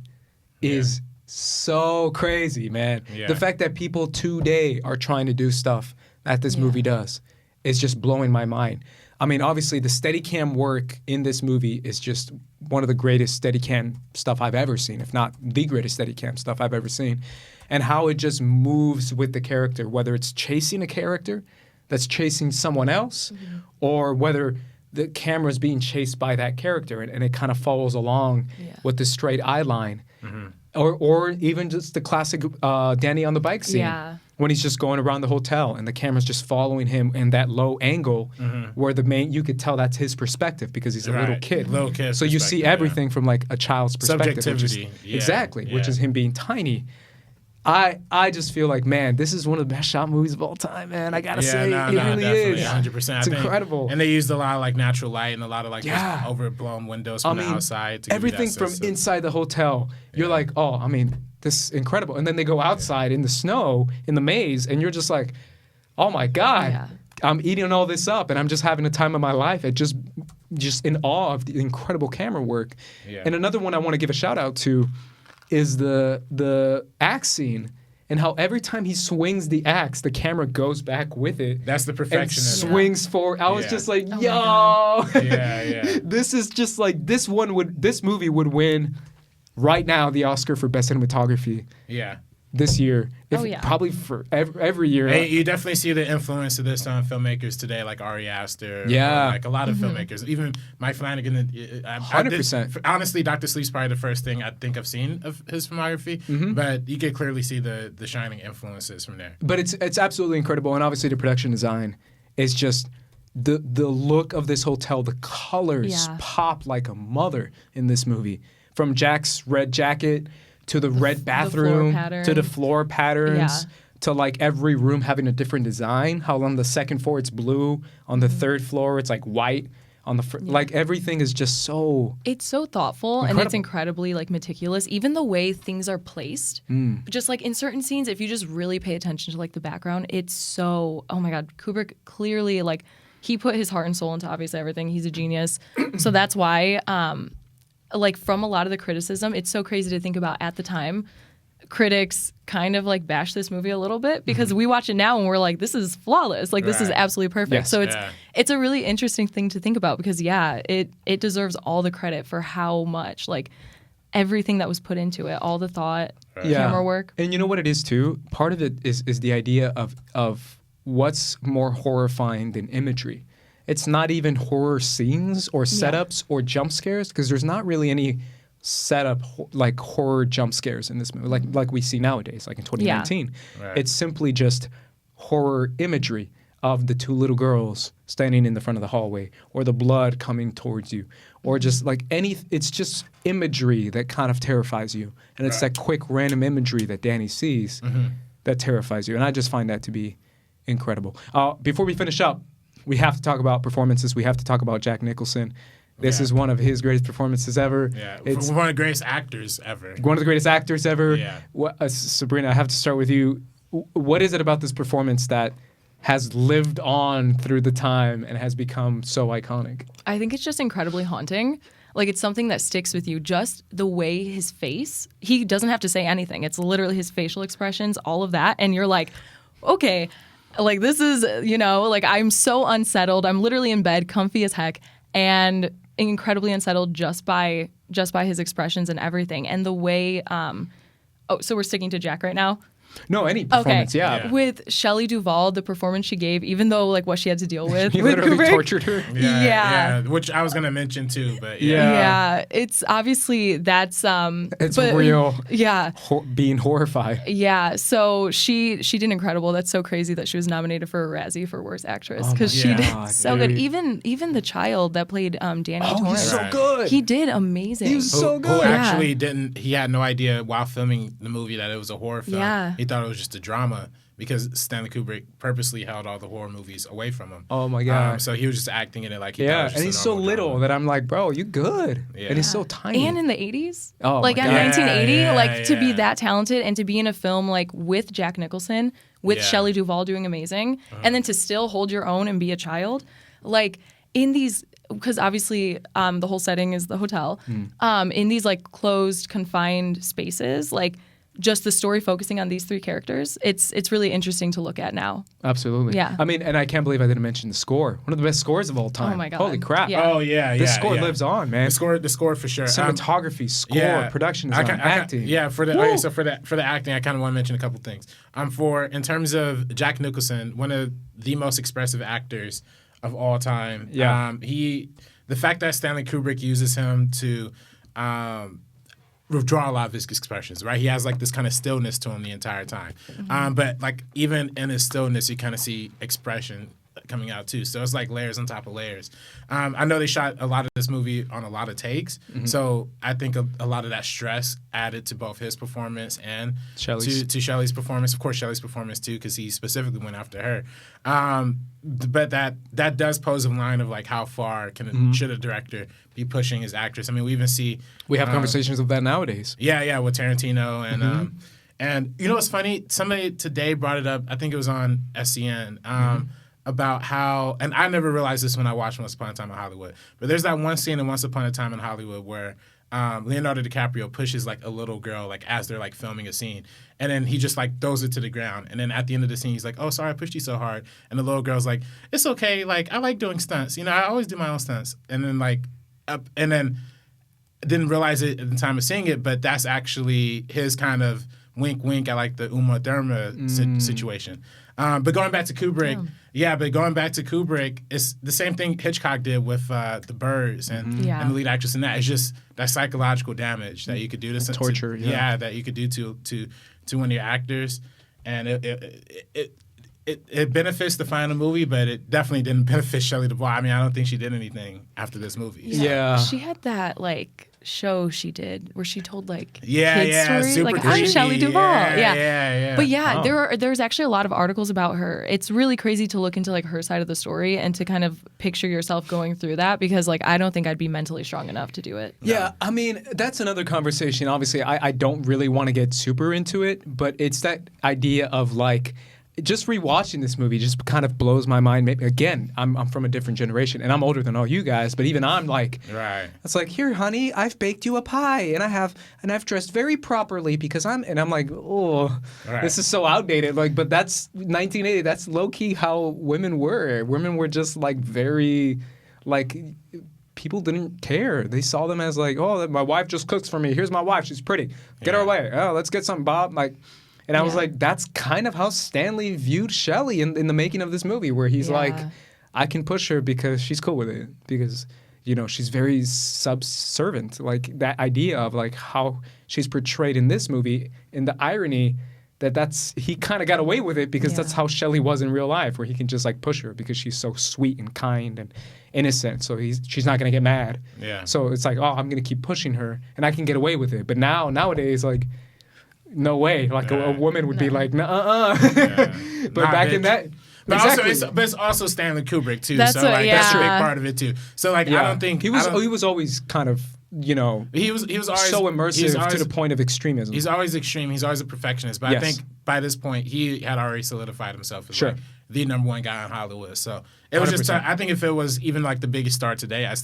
Speaker 1: is so crazy, man.
Speaker 2: Yeah.
Speaker 1: The fact that people today are trying to do stuff that this movie does is just blowing my mind. I mean, obviously, the Steadicam work in this movie is just one of the greatest Steadicam stuff I've ever seen, if not the greatest Steadicam stuff I've ever seen. And how it just moves with the character, whether it's chasing a character that's chasing someone else, or whether the camera's being chased by that character and it kind of follows along with the straight eye line. Or even just the classic Danny on the bike scene.
Speaker 3: Yeah.
Speaker 1: When he's just going around the hotel and the camera's just following him in that low angle where you could tell that's his perspective because he's a little kid.
Speaker 2: Little kid
Speaker 1: So you see
Speaker 2: perspective,
Speaker 1: everything from like a child's perspective.
Speaker 2: Subjectivity.
Speaker 1: Which is him being tiny. I just feel like, man, this is one of the best shot movies of all time, man. I gotta say, it really is.
Speaker 2: 100%.
Speaker 1: It's incredible.
Speaker 2: And they used a lot of like natural light and a lot of like just overblown windows from the outside. To
Speaker 1: Everything from inside the hotel, you're like, oh, I mean, this is incredible. And then they go outside in the snow, in the maze, and you're just like, oh my God.
Speaker 3: Yeah.
Speaker 1: I'm eating all this up, and I'm just having a time of my life. At just in awe of the incredible camera work.
Speaker 2: Yeah.
Speaker 1: And another one I want to give a shout out to is the axe scene and how every time he swings the axe, the camera goes back with it.
Speaker 2: That's the
Speaker 1: And
Speaker 2: perfectionism.
Speaker 1: swings forward. I was just like,
Speaker 3: Oh
Speaker 1: yo.
Speaker 2: Yeah.
Speaker 1: This is just like, this movie would win right now the Oscar for Best Cinematography
Speaker 2: Yeah.
Speaker 1: this year. Probably for every year.
Speaker 2: And you definitely see the influence of this on filmmakers today, like Ari Aster.
Speaker 1: Yeah.
Speaker 2: Or like a lot of filmmakers. Even Mike Flanagan.
Speaker 1: 100%.
Speaker 2: Honestly, Dr. Sleep's probably the first thing I think I've seen of his filmography. But you could clearly see the shining influences from there.
Speaker 1: But it's absolutely incredible. And obviously the production design is just the look of this hotel. The colors pop like a mother in this movie. From Jack's red jacket to the red bathroom to the floor patterns to like every room having a different design. How on the second floor it's blue, on the third floor it's like white. On the like everything is just so.
Speaker 3: It's so thoughtful and it's incredibly like meticulous. Even the way things are placed, just like in certain scenes, if you just really pay attention to like the background, it's so. Oh my God, Kubrick clearly like he put his heart and soul into obviously everything. He's a genius. So that's why, like, from a lot of the criticism, it's so crazy to think about at the time. Critics kind of like bash this movie a little bit because we watch it now and we're like, this is flawless. Like, this is absolutely perfect.
Speaker 1: Yes.
Speaker 3: So it's a really interesting thing to think about because, it deserves all the credit for how much, like, everything that was put into it, all the thought, camera work.
Speaker 1: And you know what it is, too? Part of it is the idea of what's more horrifying than imagery. It's not even horror scenes or setups or jump scares because there's not really any setup like horror jump scares in this movie like we see nowadays, like in 2019. It's simply just horror imagery of the two little girls standing in the front of the hallway or the blood coming towards you or just like it's just imagery that kind of terrifies you, and it's that quick random imagery that Danny sees that terrifies you, and I just find that to be incredible. Before we finish up, we have to talk about performances. We have to talk about Jack Nicholson. This is one of his greatest performances ever.
Speaker 2: Yeah, it's one of the greatest actors ever.
Speaker 1: One of the greatest actors ever.
Speaker 2: Yeah.
Speaker 1: Sabrina, I have to start with you. What is it about this performance that has lived on through the time and has become so iconic?
Speaker 3: I think it's just incredibly haunting. Like, it's something that sticks with you. Just the way his face, he doesn't have to say anything. It's literally his facial expressions, all of that. And you're like, okay, like, this is, like, I'm so unsettled. I'm literally in bed, comfy as heck, and incredibly unsettled just by his expressions and everything. And the way, so we're sticking to Jack right now?
Speaker 1: No, any performance, yeah.
Speaker 3: With Shelley Duvall, the performance she gave, even though like what she had to deal with,
Speaker 1: he
Speaker 3: with
Speaker 1: literally
Speaker 3: Kubrick,
Speaker 1: tortured her.
Speaker 2: Yeah, which I was gonna mention too, but
Speaker 3: yeah, it's obviously that's
Speaker 1: it's real.
Speaker 3: Yeah,
Speaker 1: being horrified.
Speaker 3: Yeah, so she did incredible. That's so crazy that she was nominated for a Razzie for Worst Actress because she did so good. Even the child that played Danny Torrance,
Speaker 1: he's so good.
Speaker 3: He did amazing.
Speaker 1: He was so good.
Speaker 2: Who actually didn't? He had no idea while filming the movie that it was a horror film.
Speaker 3: Yeah.
Speaker 2: He thought it was just a drama because Stanley Kubrick purposely held all the horror movies away from him.
Speaker 1: Oh my god!
Speaker 2: So he was just acting in it like he thought it was just
Speaker 1: and he's so little
Speaker 2: drama.
Speaker 1: that I'm like, bro, you good. Yeah. And he's so tiny.
Speaker 3: And in the 80s,
Speaker 1: oh
Speaker 3: like
Speaker 1: in
Speaker 3: 1980, to be that talented and to be in a film like with Jack Nicholson, with Shelley Duvall doing amazing, and then to still hold your own and be a child, like in these. Because obviously the whole setting is the hotel. In these like closed, confined spaces, like just the story focusing on these three characters, it's really interesting to look at now.
Speaker 1: Absolutely.
Speaker 3: Yeah.
Speaker 1: I mean, and I can't believe I didn't mention the score. One of the best scores of all time.
Speaker 3: Oh my god.
Speaker 1: Holy crap.
Speaker 3: Yeah.
Speaker 2: Oh yeah.
Speaker 1: This score lives on, man.
Speaker 2: The score for sure.
Speaker 1: Cinematography, score, production design, acting.
Speaker 2: For the acting, I kind of want to mention a couple things. In terms of Jack Nicholson, one of the most expressive actors of all time.
Speaker 1: Yeah.
Speaker 2: The fact that Stanley Kubrick uses him to withdraw a lot of his expressions, right? He has like this kind of stillness to him the entire time. But like even in his stillness, you kind of see expression coming out too. So it's like layers on top of layers. I know they shot a lot of this movie on a lot of takes. So I think a lot of that stress added to both his performance and to Shelley's performance. Of course, Shelley's performance too, because he specifically went after her. But that does pose a line of like how far should a director be pushing his actress? I mean, we even see
Speaker 1: we have conversations of that nowadays.
Speaker 2: Yeah, with Tarantino and you know what's funny? Somebody today brought it up. I think it was on SCN. About how, and I never realized this when I watched Once Upon a Time in Hollywood, but there's that one scene in Once Upon a Time in Hollywood where Leonardo DiCaprio pushes like a little girl like as they're like filming a scene, and then he just like throws it to the ground, and then at the end of the scene he's like, "Oh, sorry, I pushed you so hard," and the little girl's like, "It's okay, like I like doing stunts, I always do my own stunts," and then like and then didn't realize it at the time of seeing it, but that's actually his kind of wink wink at like the Uma Thurman situation. But going back to Kubrick, it's the same thing Hitchcock did with The Birds and the lead actress in that. It's just that psychological damage that you could do to
Speaker 1: torture.
Speaker 2: That you could do to one of your actors, and it benefits the final movie, but it definitely didn't benefit Shelley Duvall. I mean, I don't think she did anything after this movie.
Speaker 1: Yeah.
Speaker 3: She had that like show she did where she told like
Speaker 2: kids
Speaker 3: stories.
Speaker 2: Super
Speaker 3: like
Speaker 2: creepy.
Speaker 3: I'm Shelley Duvall.
Speaker 2: Yeah.
Speaker 3: But there's actually a lot of articles about her. It's really crazy to look into like her side of the story and to kind of picture yourself going through that, because like I don't think I'd be mentally strong enough to do it.
Speaker 1: Yeah, I mean, that's another conversation. Obviously, I don't really want to get super into it, but it's that idea of like just rewatching this movie just kind of blows my mind. Maybe, again, I'm from a different generation, and I'm older than all you guys, but even I'm like, it's like, here, honey, I've baked you a pie, and I've dressed very properly because I'm like, oh, this is so outdated. Like, but that's 1980. That's low key how women were. Women were just like very, like, people didn't care. They saw them as like, oh, my wife just cooks for me. Here's my wife. She's pretty. Get her away. Oh, let's get something, Bob. Like. And I was like, that's kind of how Stanley viewed Shelley in the making of this movie, where he's like, I can push her because she's cool with it. Because, you know, she's very subservient. Like, that idea of, like, how she's portrayed in this movie, and the irony that's he kind of got away with it because that's how Shelley was in real life, where he can just, like, push her because she's so sweet and kind and innocent. So she's not going to get mad. Yeah. So it's like, oh, I'm going to keep pushing her, and I can get away with it. But nowadays, like, no way. Like a woman would be like, nah. But back in that.
Speaker 2: But it's also Stanley Kubrick too. That's a big part of it too. So like I don't think
Speaker 1: he was always kind of, you know,
Speaker 2: he was always
Speaker 1: so immersive to the point of extremism.
Speaker 2: He's always extreme. He's always a perfectionist. But I think by this point he had already solidified himself as like the number one guy in Hollywood. So it was 100%. Just I think if it was even like the biggest star today, I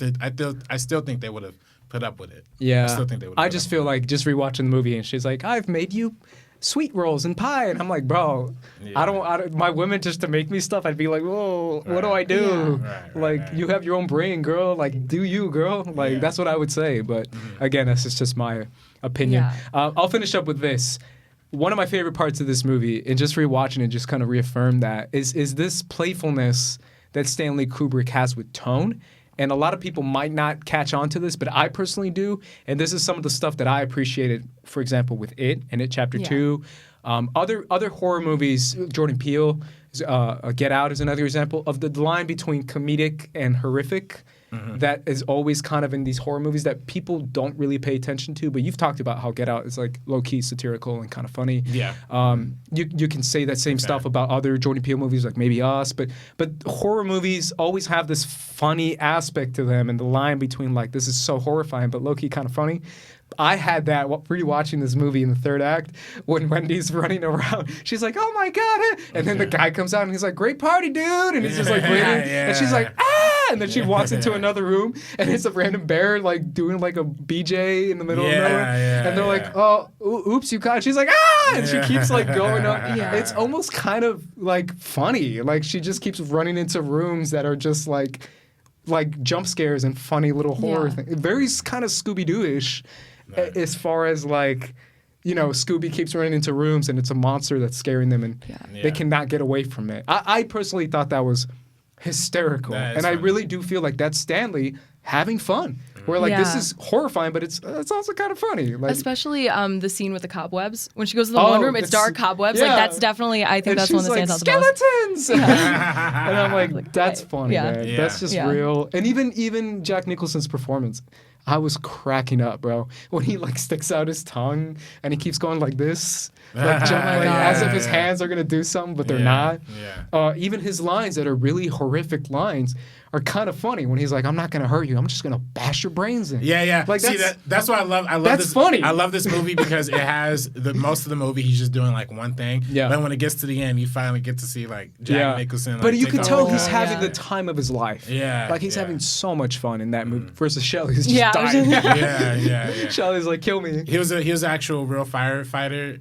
Speaker 2: still think they would have put up with it.
Speaker 1: Yeah.
Speaker 2: I still think they would.
Speaker 1: I just feel like just rewatching the movie, and she's like, I've made you sweet rolls and pie, and I'm like, bro, I don't my women just to make me stuff, I'd be like, whoa, what do I do? You have your own brain, girl. Like, do you, girl? Like, that's what I would say. But again, that's just my opinion. I'll finish up with this. One of my favorite parts of this movie, and just rewatching it, just kind of reaffirmed that, is this playfulness that Stanley Kubrick has with tone. And a lot of people might not catch on to this, but I personally do. And this is some of the stuff that I appreciated, for example, with It and It Chapter 2. Other horror movies, Jordan Peele, Get Out is another example of the line between comedic and horrific that is always kind of in these horror movies that people don't really pay attention to. But you've talked about how Get Out is like low-key satirical and kind of funny. Yeah. You can say that same stuff about other Jordan Peele movies, like maybe Us. But horror movies always have this funny aspect to them, and the line between like, this is so horrifying but low-key kind of funny. I had that rewatching this movie in the third act when Wendy's running around. She's like, oh my God. And then the guy comes out and he's like, great party, dude. And he's just like waiting. And she's like, ah. And then she walks into another room and it's a random bear like doing like a BJ in the middle of nowhere. And they're like, oh, oops, you got it. She's like, ah. And she keeps like going up. It's almost kind of like funny. Like she just keeps running into rooms that are just like jump scares and funny little horror things. Very kind of Scooby-Doo-ish. As far as like, you know, Scooby keeps running into rooms and it's a monster that's scaring them and they cannot get away from it. I personally thought that was hysterical. And I really do feel like that's Stanley having fun. Where like this is horrifying, but it's also kind of funny. Like,
Speaker 3: especially the scene with the cobwebs. When she goes to the one room, it's dark cobwebs. Like that's definitely, I think that's one that stands out the most.
Speaker 1: Skeletons! And I'm like, that's funny, man. Yeah. That's just real. And even Jack Nicholson's performance. I was cracking up, bro, when he like sticks out his tongue and he keeps going like this, like, as if his hands are gonna do something, but they're not. Even his lines that are really horrific lines are kind of funny when he's like, "I'm not gonna hurt you. I'm just gonna bash your brains in."
Speaker 2: Like that's what I love. That's this, funny. I love this movie because it has most of the movie he's just doing like one thing. But when it gets to the end, you finally get to see like Jack Nicholson. Like,
Speaker 1: but you can tell he's having the time of his life. Like he's having so much fun in that movie. Versus Shelley's just dying. Shelley's like, kill me.
Speaker 2: He was an actual real firefighter,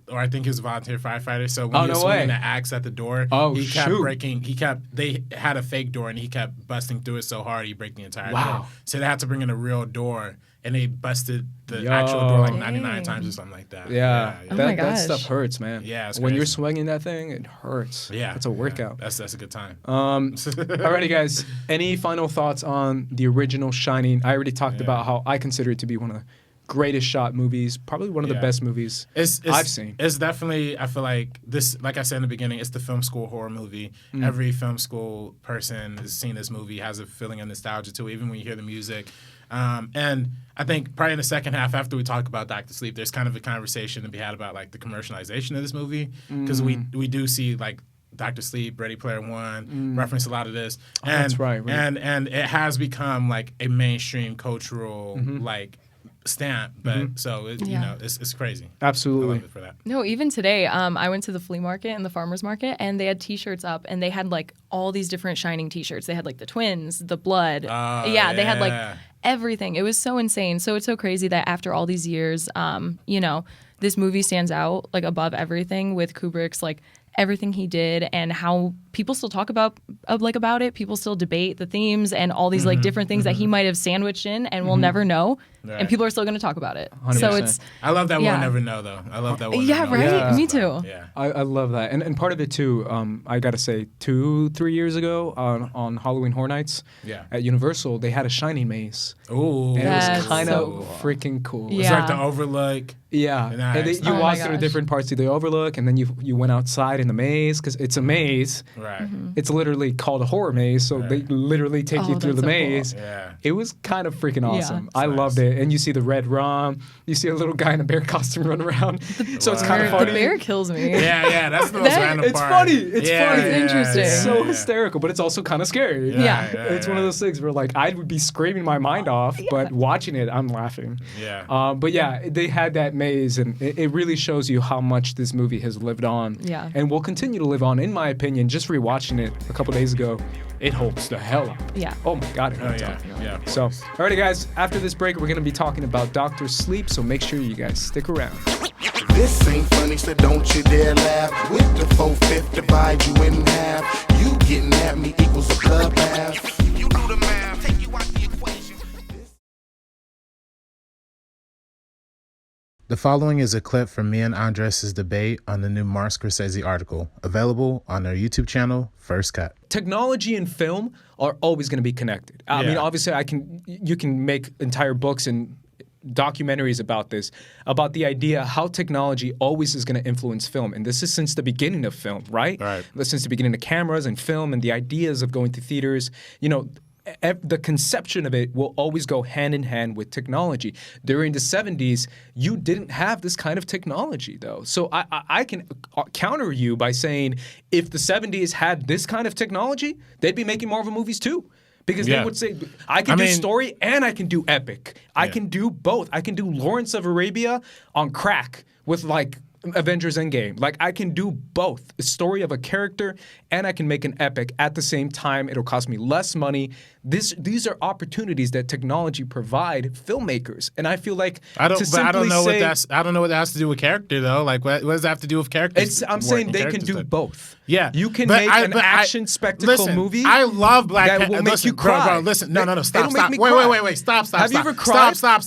Speaker 2: or I think he was a volunteer firefighter. So when he was swinging the axe at the door, he kept breaking. They had a fake door and he kept busting through it so hard he broke the entire door. So they had to bring in a real door, and they busted the actual door like 99 times or something like that.
Speaker 1: That stuff hurts, man.
Speaker 2: Yeah,
Speaker 1: when you're swinging that thing, it hurts. It's a workout.
Speaker 2: That's a good time.
Speaker 1: Alrighty, guys. Any final thoughts on the original Shining? I already talked about how I consider it to be one of the greatest shot movies, probably one of the best movies I've seen.
Speaker 2: It's definitely, I feel like this, like I said in the beginning, it's the film school horror movie. Every film school person has seen this movie, has a feeling of nostalgia to it, even when you hear the music. And I think probably in the second half, after we talk about Dr. Sleep, there's kind of a conversation to be had about like the commercialization of this movie, because we do see like Dr. Sleep, Ready Player One, reference a lot of this. And,
Speaker 1: that's right.
Speaker 2: And it has become like a mainstream cultural like stamp, but so you know, it's crazy.
Speaker 1: Absolutely.
Speaker 2: I love it for that.
Speaker 3: No, even today, I went to the flea market and the farmer's market, and they had T-shirts up, and they had like all these different Shining T-shirts. They had like the twins, the blood. Yeah, they had like everything. It was so insane. So it's so crazy that after all these years, you know, this movie stands out like above everything with Kubrick's like everything he did and how people still talk about it. People still debate the themes and all these like different things that he might have sandwiched in and we'll never know. Right. And people are still going to talk about it.
Speaker 1: 100%.
Speaker 3: So it's.
Speaker 2: I love that we'll never know, though. I love that we'll
Speaker 3: Yeah,
Speaker 2: never
Speaker 3: right?
Speaker 2: know.
Speaker 3: Yeah. Me too.
Speaker 2: Yeah.
Speaker 1: I love that. And part of it, too, I got to say, 2-3 years ago on Halloween Horror Nights at Universal, they had a Shining maze.
Speaker 2: Ooh.
Speaker 1: And it was kind of
Speaker 2: so
Speaker 1: freaking cool.
Speaker 3: Yeah.
Speaker 2: It's like the Overlook.
Speaker 1: Yeah.
Speaker 2: Nice.
Speaker 1: And you walked through different parts of the Overlook, and then you went outside in the maze, because it's a maze.
Speaker 2: Right.
Speaker 1: It's literally called a horror maze, so they literally take you through the maze.
Speaker 2: Cool. Yeah.
Speaker 1: It was kind of freaking awesome.
Speaker 3: Yeah.
Speaker 1: I loved it. And you see the red rum. You see a little guy in a bear costume run around. So it's kind of funny.
Speaker 3: The bear kills me.
Speaker 2: Yeah, that's the most random
Speaker 1: it's
Speaker 2: part.
Speaker 1: funny. It's funny.
Speaker 3: It's interesting.
Speaker 1: It's so hysterical, but it's also kind of scary.
Speaker 3: Yeah.
Speaker 1: It's one of those things where like I would be screaming my mind off, but watching it, I'm laughing.
Speaker 2: Yeah.
Speaker 1: But yeah, they had that maze, and it really shows you how much this movie has lived on.
Speaker 3: Yeah.
Speaker 1: And will continue to live on, in my opinion. Just rewatching it a couple days ago, it holds the hell up.
Speaker 3: Yeah.
Speaker 1: Oh my God, it holds up.
Speaker 2: Yeah.
Speaker 1: So, alrighty guys, after this break, we're going to be talking about Dr. Sleep, so make sure you guys stick around.
Speaker 4: This ain't funny, so don't you dare laugh. With the 4/5 divide you in half. You getting at me equals a club half. You do the math, take you out the equation.
Speaker 2: The following is a clip from me and Andres' debate on the new Martin Scorsese article, available on their YouTube channel, First Cut.
Speaker 1: Technology and film are always going to be connected. I mean, obviously, you can make entire books and documentaries about this, about the idea how technology always is going to influence film. And this is since the beginning of film, right? Since the beginning of cameras and film and the ideas of going to theaters, you know, the conception of it will always go hand in hand with technology. During the 70s, you didn't have this kind of technology, though. So I can counter you by saying if the 70s had this kind of technology, they'd be making Marvel movies too. Because they would say, I can do story and I can do epic. I can do both. I can do Lawrence of Arabia on crack with like Avengers Endgame. Like I can do both. The story of a character and I can make an epic at the same time. It'll cost me less money. These are opportunities that technology provide filmmakers. And I feel like
Speaker 2: I don't know what that has to do with character though. Like what does that have to do with characters?
Speaker 1: I'm saying they can do both.
Speaker 2: Yeah.
Speaker 1: You can make an action spectacle movie.
Speaker 2: I love Black Panther.
Speaker 1: That will make you cry.
Speaker 2: Bro, listen. No, stop. Wait. Stop.
Speaker 1: Have you ever cried?
Speaker 2: Stop.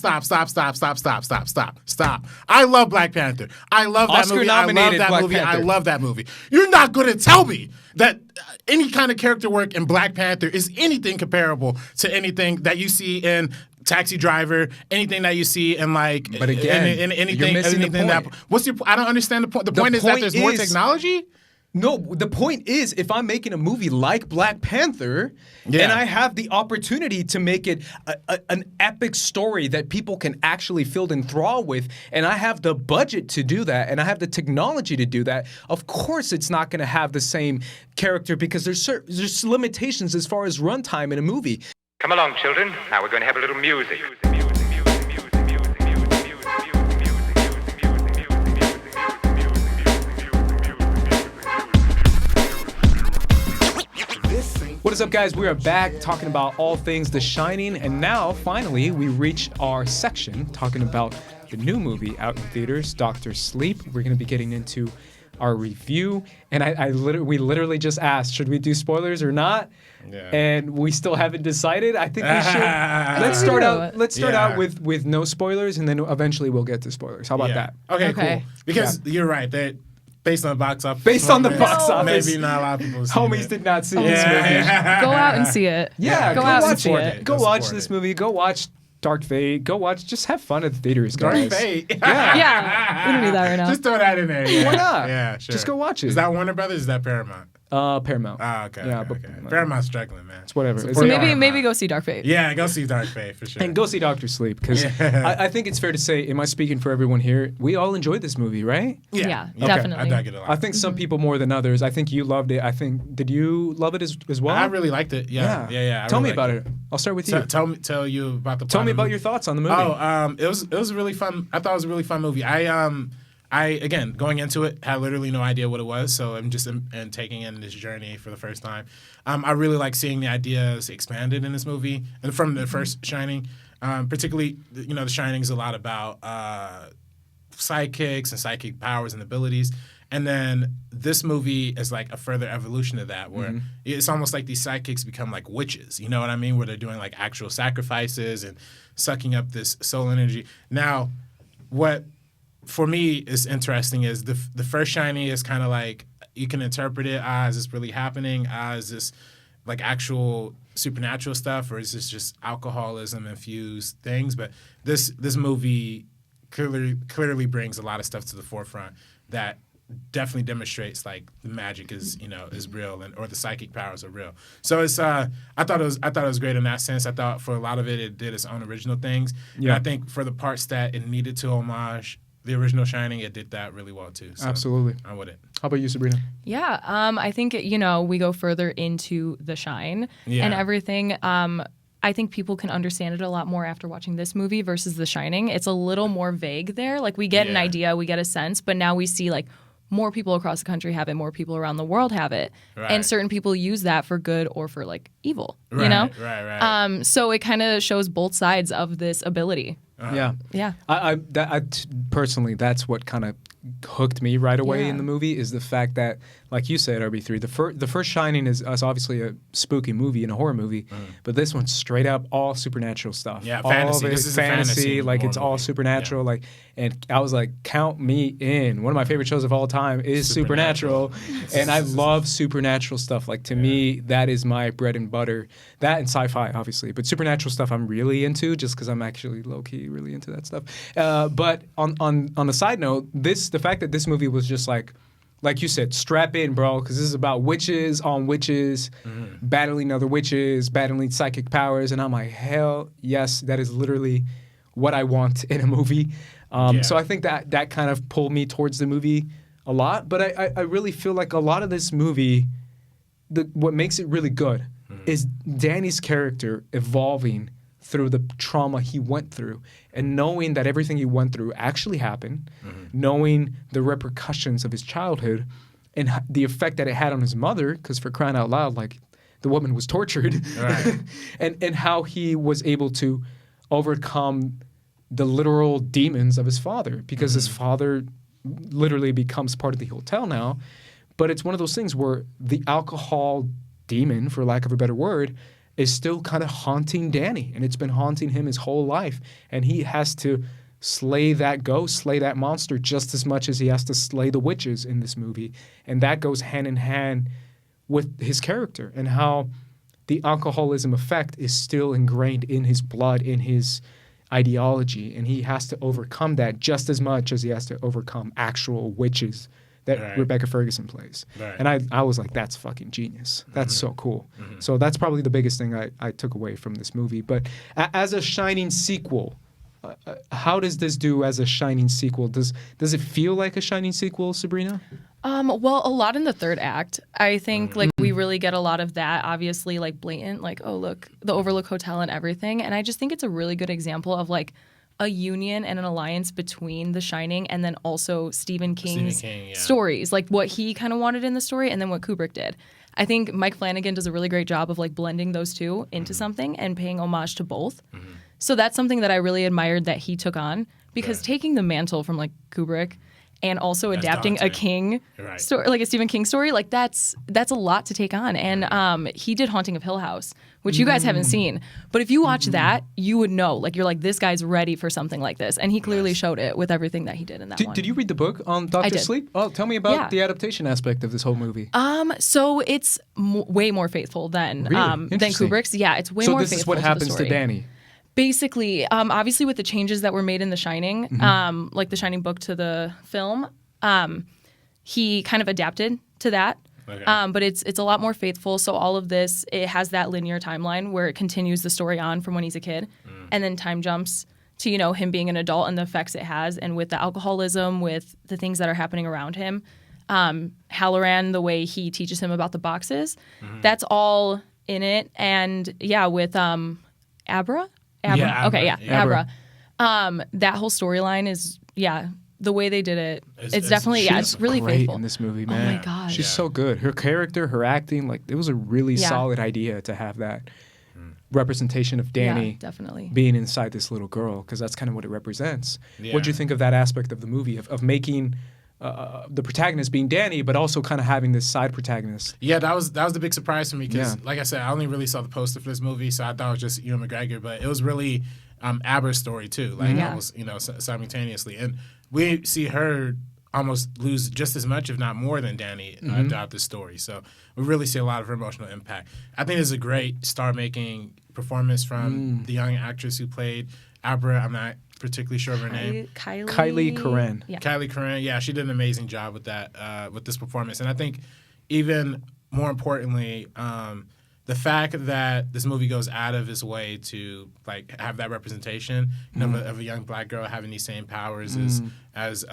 Speaker 2: I love Black Panther. I love that movie. I love that movie. You're not going to tell me that any kind of character work in Black Panther is anything comparable to anything that you see in Taxi Driver, anything that you see in like,
Speaker 1: but again,
Speaker 2: anything,
Speaker 1: you're missing the point.
Speaker 2: I don't understand the point. The point is that there's more technology.
Speaker 1: No, the point is, if I'm making a movie like Black Panther, and I have the opportunity to make it an epic story that people can actually feel enthralled with, and I have the budget to do that, and I have the technology to do that, of course it's not going to have the same character because there's limitations as far as runtime in a movie.
Speaker 5: Come along, children. Now we're going to have a little music.
Speaker 1: What is up, guys? We are back talking about all things The Shining, and now, finally, we reach our section talking about the new movie out in theaters, Dr. Sleep. We're going to be getting into our review, and we literally just asked, should we do spoilers or not? Yeah. And we still haven't decided. I think we should. Let's start out with no spoilers, and then eventually we'll get to spoilers. How about that?
Speaker 2: Okay, cool. Because you're right. Based on the box office.
Speaker 1: Maybe
Speaker 2: not a lot of people
Speaker 1: Homies did not see this movie.
Speaker 3: Go out and see it.
Speaker 1: Yeah,
Speaker 3: go out and see it.
Speaker 1: Go watch this movie. Go watch Dark Fate. Just have fun at the theaters, guys.
Speaker 2: Dark Fate?
Speaker 3: Yeah. We don't need that right now.
Speaker 2: Just throw that in there. Yeah.
Speaker 1: Why not?
Speaker 2: Yeah, sure.
Speaker 1: Just go watch it.
Speaker 2: Is that Warner Brothers or is that Paramount?
Speaker 1: Paramount.
Speaker 2: Okay.
Speaker 1: Yeah,
Speaker 2: okay,
Speaker 1: but
Speaker 2: Paramount's struggling, man.
Speaker 1: It's whatever.
Speaker 2: Support
Speaker 3: So
Speaker 2: Paramount.
Speaker 3: maybe go see Dark Fate.
Speaker 2: Yeah, go see Dark Fate for sure.
Speaker 1: And go see Dr. Sleep, because I think it's fair to say, am I speaking for everyone here? We all enjoyed this movie, right?
Speaker 3: Yeah,
Speaker 2: Okay.
Speaker 3: definitely.
Speaker 2: I dug it a lot.
Speaker 1: I think some people more than others. I think you loved it. Did you love it as well?
Speaker 2: I really liked it. Yeah.
Speaker 1: Tell
Speaker 2: really
Speaker 1: me about
Speaker 2: liked
Speaker 1: it. I'll start with you.
Speaker 2: Tell you about the.
Speaker 1: Tell me about
Speaker 2: movie.
Speaker 1: your thoughts on the movie.
Speaker 2: It was a really fun. I thought it was a really fun movie. I again going into it had literally no idea what it was, so I'm just taking in this journey for the first time. I really like seeing the ideas expanded in this movie, and from the first Shining, particularly The Shining is a lot about sidekicks and psychic powers and abilities. And then this movie is like a further evolution of that, where it's almost like these sidekicks become like witches. You know what I mean? Where they're doing like actual sacrifices and sucking up this soul energy. Now, what for me is interesting is the first Shining is kind of like you can interpret it as is this really happening? Is this like actual supernatural stuff, or is this just alcoholism infused things? But this movie clearly brings a lot of stuff to the forefront that definitely demonstrates like the magic is real, or the psychic powers are real. So it's I thought it was great in that sense. I thought for a lot of it did its own original things.
Speaker 1: Yeah.
Speaker 2: And I think for the parts that it needed to homage the original Shining, it did that really well too. So
Speaker 1: Absolutely.
Speaker 2: I'm with it.
Speaker 1: How about you, Sabrina?
Speaker 3: Yeah, I think we go further into The Shine and everything. I think people can understand it a lot more after watching this movie versus The Shining. It's a little more vague there. Like we get an idea, we get a sense, but now we see like more people across the country have it, more people around the world have it, and certain people use that for good or for like evil.
Speaker 2: Right.
Speaker 3: So it kind of shows both sides of this ability.
Speaker 1: Yeah. I personally, that's what kind of hooked me right away in the movie, is the fact that, like you said, RB3, the first Shining is obviously a spooky movie and a horror movie, but this one's straight up all supernatural stuff.
Speaker 2: Yeah,
Speaker 1: all
Speaker 2: fantasy.
Speaker 1: Of it,
Speaker 2: this is fantasy,
Speaker 1: like it's all
Speaker 2: movie.
Speaker 1: supernatural. Like, and I was like, count me in. One of my favorite shows of all time is Supernatural, and I love supernatural stuff. Like to me, that is my bread and butter. That and sci-fi, obviously, but supernatural stuff I'm really into, just because I'm actually low key really into that stuff. But on a side note, the fact that this movie was just like you said, strap in, bro, because this is about witches on witches, battling other witches, battling psychic powers, and I'm like, hell yes, that is literally what I want in a movie. So I think that kind of pulled me towards the movie a lot, but I really feel like a lot of this movie, what makes it really good is Danny's character evolving through the trauma he went through, and knowing that everything he went through actually happened, knowing the repercussions of his childhood and the effect that it had on his mother, because for crying out loud, like the woman was tortured, and how he was able to overcome the literal demons of his father, because his father literally becomes part of the hotel now. But it's one of those things where the alcohol demon, for lack of a better word, is still kind of haunting Danny, and it's been haunting him his whole life, and he has to slay that ghost, slay that monster just as much as he has to slay the witches in this movie, and that goes hand in hand with his character and how the alcoholism effect is still ingrained in his blood, in his ideology, and he has to overcome that just as much as he has to overcome actual witches that Rebecca Ferguson plays. And I was like, that's fucking genius. That's so cool. So that's probably the biggest thing I took away from this movie. But as a Shining sequel, how does this do as a Shining sequel? Does it feel like a Shining sequel, Sabrina?
Speaker 3: Well, a lot in the third act. I think like we really get a lot of that, obviously like blatant, like, oh, look, the Overlook Hotel and everything. And I just think it's a really good example of like a union and an alliance between The Shining and then also Stephen King's stories, like what he kind of wanted in the story and then what Kubrick did. I think Mike Flanagan does a really great job of like blending those two into something and paying homage to both. So that's something that I really admired that he took on, because taking the mantle from like Kubrick and also adapting a King story, like a Stephen King story, like that's a lot to take on. And he did Haunting of Hill House, which you guys haven't seen. But if you watch that, you would know, like you're like, this guy's ready for something like this. And he clearly showed it with everything that he did in that one.
Speaker 1: Did you read the book on Dr.
Speaker 3: did.
Speaker 1: Sleep? Oh, tell me about the adaptation aspect of this whole movie.
Speaker 3: So it's way more faithful than
Speaker 1: Interesting.
Speaker 3: Kubrick's. Yeah, it's way more faithful.
Speaker 1: So this is what
Speaker 3: to
Speaker 1: happens
Speaker 3: the story.
Speaker 1: to Danny.
Speaker 3: Basically, obviously with the changes that were made in The Shining, like The Shining book to the film, he kind of adapted to that.
Speaker 2: Okay.
Speaker 3: But it's a lot more faithful. So all of this, it has that linear timeline where it continues the story on from when he's a kid, and then time jumps to him being an adult and the effects it has, and with the alcoholism, with the things that are happening around him. Halloran, the way he teaches him about the boxes, that's all in it. And with Abra.
Speaker 2: Yeah, Abra.
Speaker 3: Okay,
Speaker 1: Abra.
Speaker 3: Abra. That whole storyline is the way they did it. It's definitely it's really
Speaker 1: great
Speaker 3: faithful
Speaker 1: in this movie, man.
Speaker 3: Oh my gosh,
Speaker 1: she's so good. Her character, her acting, like it was a really solid idea to have that representation of Danny
Speaker 3: definitely
Speaker 1: being inside this little girl, because that's kind of what it represents.
Speaker 2: Yeah.
Speaker 1: What do you think of that aspect of the movie of making the protagonist being Danny, but also kind of having this side protagonist?
Speaker 2: Yeah, that was the big surprise for me because, like I said, I only really saw the poster for this movie, so I thought it was just Ewan McGregor, but it was really Abra's story too, like almost simultaneously, and we see her almost lose just as much, if not more, than Danny throughout this story. So we really see a lot of her emotional impact. I think it's a great star-making performance from the young actress who played Abra. I'm not particularly sure of her name.
Speaker 1: Kylie Curran.
Speaker 3: Yeah.
Speaker 2: Kylie Curran. Yeah, she did an amazing job with that, with this performance. And I think even more importantly, the fact that this movie goes out of its way to like have that representation of a young black girl having these same powers as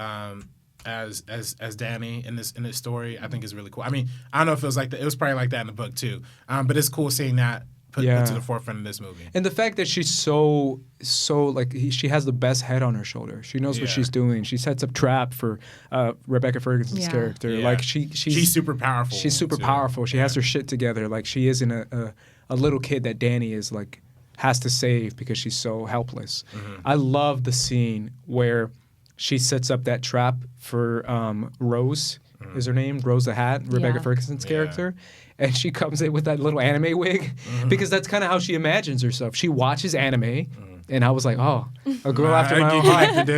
Speaker 2: Danny in this story, I think is really cool. I mean, I don't know if it was like that. It was probably like that in the book too. But it's cool seeing that put to the forefront of this movie.
Speaker 1: And the fact that she's so like she has the best head on her shoulder. She knows what she's doing. She sets up trap for Rebecca Ferguson's character.
Speaker 2: Yeah.
Speaker 1: Like she's
Speaker 2: super powerful.
Speaker 1: She's super powerful. She has her shit together. Like she isn't a little kid that Danny is like has to save because she's so helpless. I love the scene where she sets up that trap for Rose, is her name? Rose the Hat, Rebecca Ferguson's character. And she comes in with that little anime wig because that's kind of how she imagines herself. She watches anime, and I was like, oh, a girl after my own heart.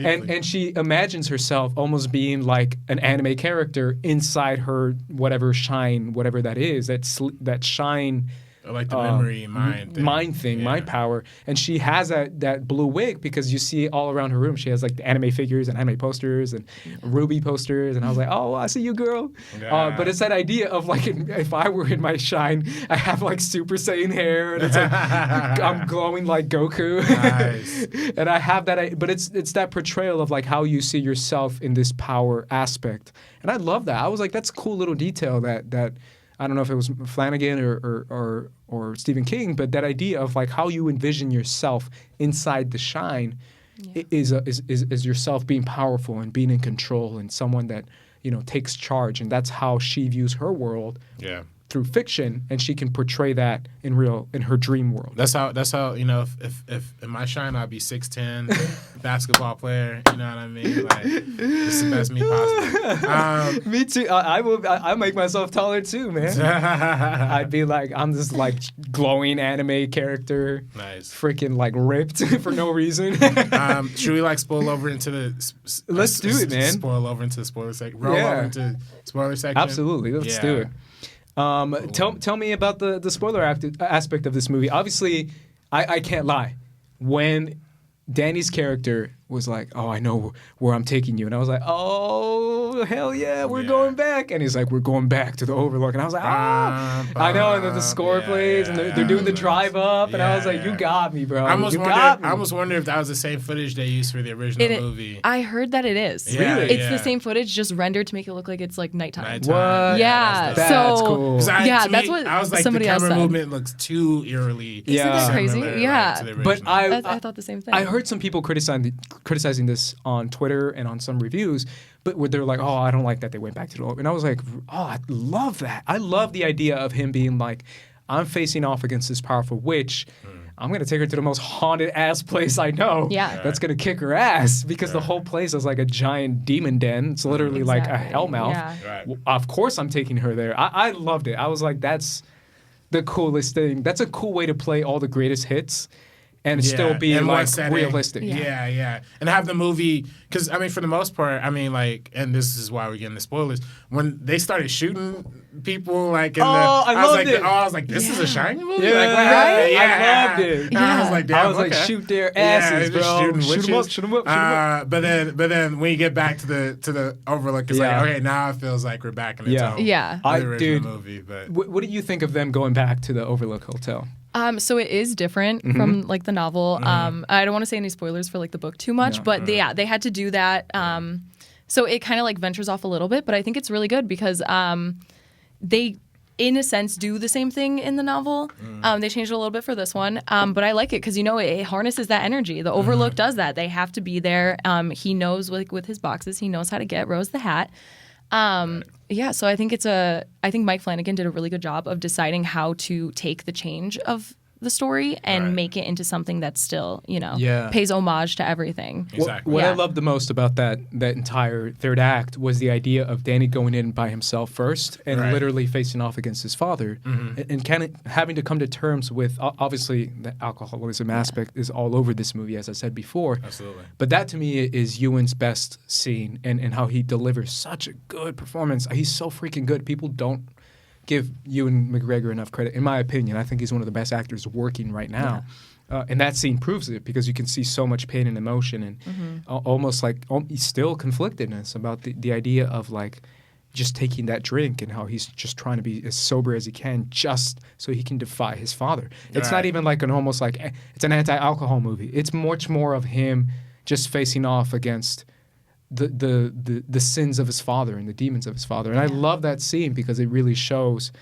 Speaker 1: And she imagines herself almost being like an anime character inside her whatever shine, whatever that is, that shine.
Speaker 2: Like the memory mind
Speaker 1: power. And she has that blue wig because you see all around her room. She has like the anime figures and anime posters and Ruby posters. And I was like, oh, I see you, girl. Yeah. But it's that idea of like, if I were in my shine, I have like Super Saiyan hair and it's like, I'm glowing like Goku.
Speaker 2: Nice.
Speaker 1: And I have that, but it's that portrayal of like how you see yourself in this power aspect. And I love that. I was like, that's a cool little detail that I don't know if it was Flanagan or Stephen King, but that idea of like how you envision yourself inside the shine is yourself being powerful and being in control and someone that takes charge, and that's how she views her world. Through fiction, and she can portray that in her dream world.
Speaker 2: That's how if in my shine I'd be 6'10", basketball player. You know what I mean? Like it's the best me possible.
Speaker 1: Me too. I make myself taller too, man. I'd be like I'm this like glowing anime character.
Speaker 2: Nice.
Speaker 1: Freaking like ripped for no reason.
Speaker 2: Should we like spoil over into the?
Speaker 1: Let's do it, man.
Speaker 2: Spoil over into the spoiler section. Roll over into spoiler section.
Speaker 1: Absolutely. Let's do it. Tell me about the spoiler aspect of this movie. Obviously, I can't lie. When Danny's character was like, oh, I know where I'm taking you. And I was like, oh, hell yeah, we're going back. And he's like, we're going back to the Overlook. And I was like, I know. And then the score plays, and they're doing the drive up. And I was like, you got me, bro. I
Speaker 2: almost wondered if that was the same footage they used for the original movie.
Speaker 3: I heard that it is.
Speaker 2: Yeah,
Speaker 3: really? It's the same footage, just rendered to make it look like it's like nighttime.
Speaker 1: What?
Speaker 3: Yeah.
Speaker 1: That's cool.
Speaker 3: That's what
Speaker 2: I was like,
Speaker 3: somebody else
Speaker 2: the camera
Speaker 3: said.
Speaker 2: movement looks too eerily.
Speaker 3: Isn't that crazy?
Speaker 2: Similar,
Speaker 3: yeah.
Speaker 2: to the
Speaker 1: But
Speaker 3: I thought the same thing.
Speaker 1: I heard some people criticizing this on Twitter and on some reviews, but where they're like, oh, I don't like that they went back to the Overlook. And I was like, oh, I love that. I love the idea of him being like, I'm facing off against this powerful witch. I'm going to take her to the most haunted ass place I know.
Speaker 3: Yeah.
Speaker 1: That's going to kick her ass because the whole place is like a giant demon den. It's literally like a hellmouth.
Speaker 3: Yeah.
Speaker 2: Right.
Speaker 1: Of course I'm taking her there. I loved it. I was like, that's the coolest thing. That's a cool way to play all the greatest hits and still be like realistic.
Speaker 2: Yeah. And have the movie, because I mean, for the most part, I mean, like, and this is why we're getting the spoilers. When they started shooting people like in
Speaker 6: I
Speaker 2: was like, this is a Shining movie?
Speaker 6: Yeah,
Speaker 2: like,
Speaker 6: right?
Speaker 2: Yeah.
Speaker 6: I loved it.
Speaker 2: And I was like, damn,
Speaker 6: I was like, shoot their asses, bro. Shoot them up, shoot them up.
Speaker 2: But then when you get back to the Overlook, it's like, okay, now it feels like we're back in the tone.
Speaker 3: Yeah.
Speaker 2: The original movie. But
Speaker 1: what do you think of them going back to the Overlook Hotel?
Speaker 3: So it is different from like the novel. I don't want to say any spoilers for like the book too much, but they had to do that. So it kind of like ventures off a little bit, but I think it's really good because they, in a sense, do the same thing in the novel. They changed it a little bit for this one, but I like it because it harnesses that energy. The Overlook does that. They have to be there. He knows with his boxes, he knows how to get Rose the hat. Yeah, so I think I think Mike Flanagan did a really good job of deciding how to take the change of the story and make it into something that still, pays homage to everything.
Speaker 2: Exactly.
Speaker 1: What I loved the most about that entire third act was the idea of Danny going in by himself first and literally facing off against his father and kind of having to come to terms with, obviously, the alcoholism aspect is all over this movie, as I said before.
Speaker 2: Absolutely.
Speaker 1: But that, to me, is Ewan's best scene and how he delivers such a good performance. He's so freaking good. People don't give Ewan McGregor enough credit. In my opinion, I think he's one of the best actors working right now. And that scene proves it because you can see so much pain and emotion and almost like still conflictedness about the idea of like just taking that drink and how he's just trying to be as sober as he can just so he can defy his father. It's not even like it's an anti-alcohol movie. It's much more of him just facing off against the sins of his father and the demons of his father. And I love that scene because it really shows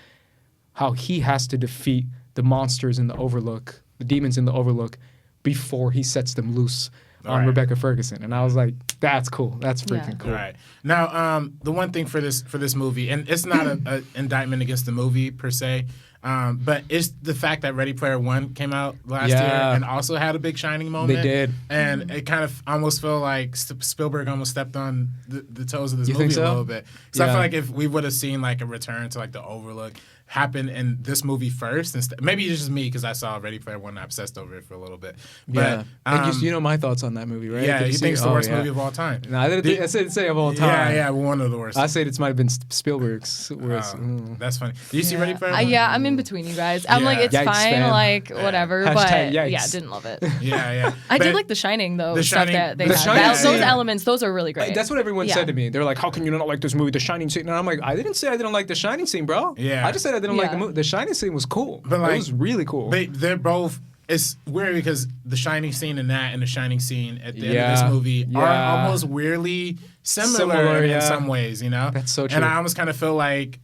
Speaker 1: how he has to defeat the monsters in the Overlook, the demons in the Overlook, before he sets them loose on Rebecca Ferguson. And I was like, that's cool. That's freaking cool.
Speaker 2: Right. Now, the one thing for this movie, and it's not an indictment against the movie per se, but it's the fact that Ready Player One came out last year and also had a big shining moment.
Speaker 1: They did.
Speaker 2: And it kind of almost felt like Spielberg almost stepped on the toes of this
Speaker 1: You
Speaker 2: movie
Speaker 1: think so?
Speaker 2: a little bit. So I feel like if we would have seen like a return to like the Overlook happen in this movie first, maybe it's just me because I saw Ready Player One and I obsessed over it for a little bit. But,
Speaker 1: and you know my thoughts on that movie, right?
Speaker 2: Yeah, you think it's the worst movie of all time.
Speaker 1: No, I didn't say of all time.
Speaker 2: Yeah, one of the worst.
Speaker 1: I said it might have been Spielberg's worst.
Speaker 2: That's funny. Did you see Ready Player One?
Speaker 3: Yeah, I'm in between you guys. I'm like, it's
Speaker 1: Yikes,
Speaker 3: fine,
Speaker 1: fam.
Speaker 3: like, whatever.
Speaker 1: Hashtag
Speaker 3: but
Speaker 1: yikes.
Speaker 3: yeah, didn't love it.
Speaker 2: Yeah.
Speaker 3: I did like The Shining, though.
Speaker 2: The
Speaker 3: stuff
Speaker 2: Shining-
Speaker 3: that they
Speaker 2: The
Speaker 3: had.
Speaker 2: Shining
Speaker 3: Those
Speaker 2: scene.
Speaker 3: elements, those are really great.
Speaker 1: That's what everyone
Speaker 3: Yeah.
Speaker 1: said to me. They're like, how can you not like this movie, The Shining scene? And I'm like, I didn't say I didn't like The Shining scene, bro.
Speaker 2: Yeah.
Speaker 1: I just said I didn't like the
Speaker 3: Yeah.
Speaker 1: movie. The Shining scene was cool.
Speaker 2: But, like,
Speaker 1: it was really cool.
Speaker 2: They're both. It's weird because the Shining scene in that and the Shining scene at the end of this movie are almost weirdly similar in some ways,
Speaker 1: That's so true.
Speaker 2: And I almost kind of feel like,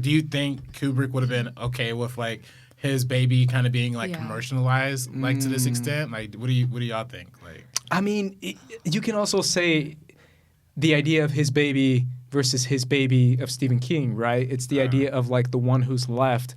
Speaker 2: do you think Kubrick would have been okay with like his baby kind of being like commercialized like to this extent? Like, what do y'all think? Like,
Speaker 1: I mean, you can also say the idea of his baby versus his baby of Stephen King, right? It's the idea of like the one who's left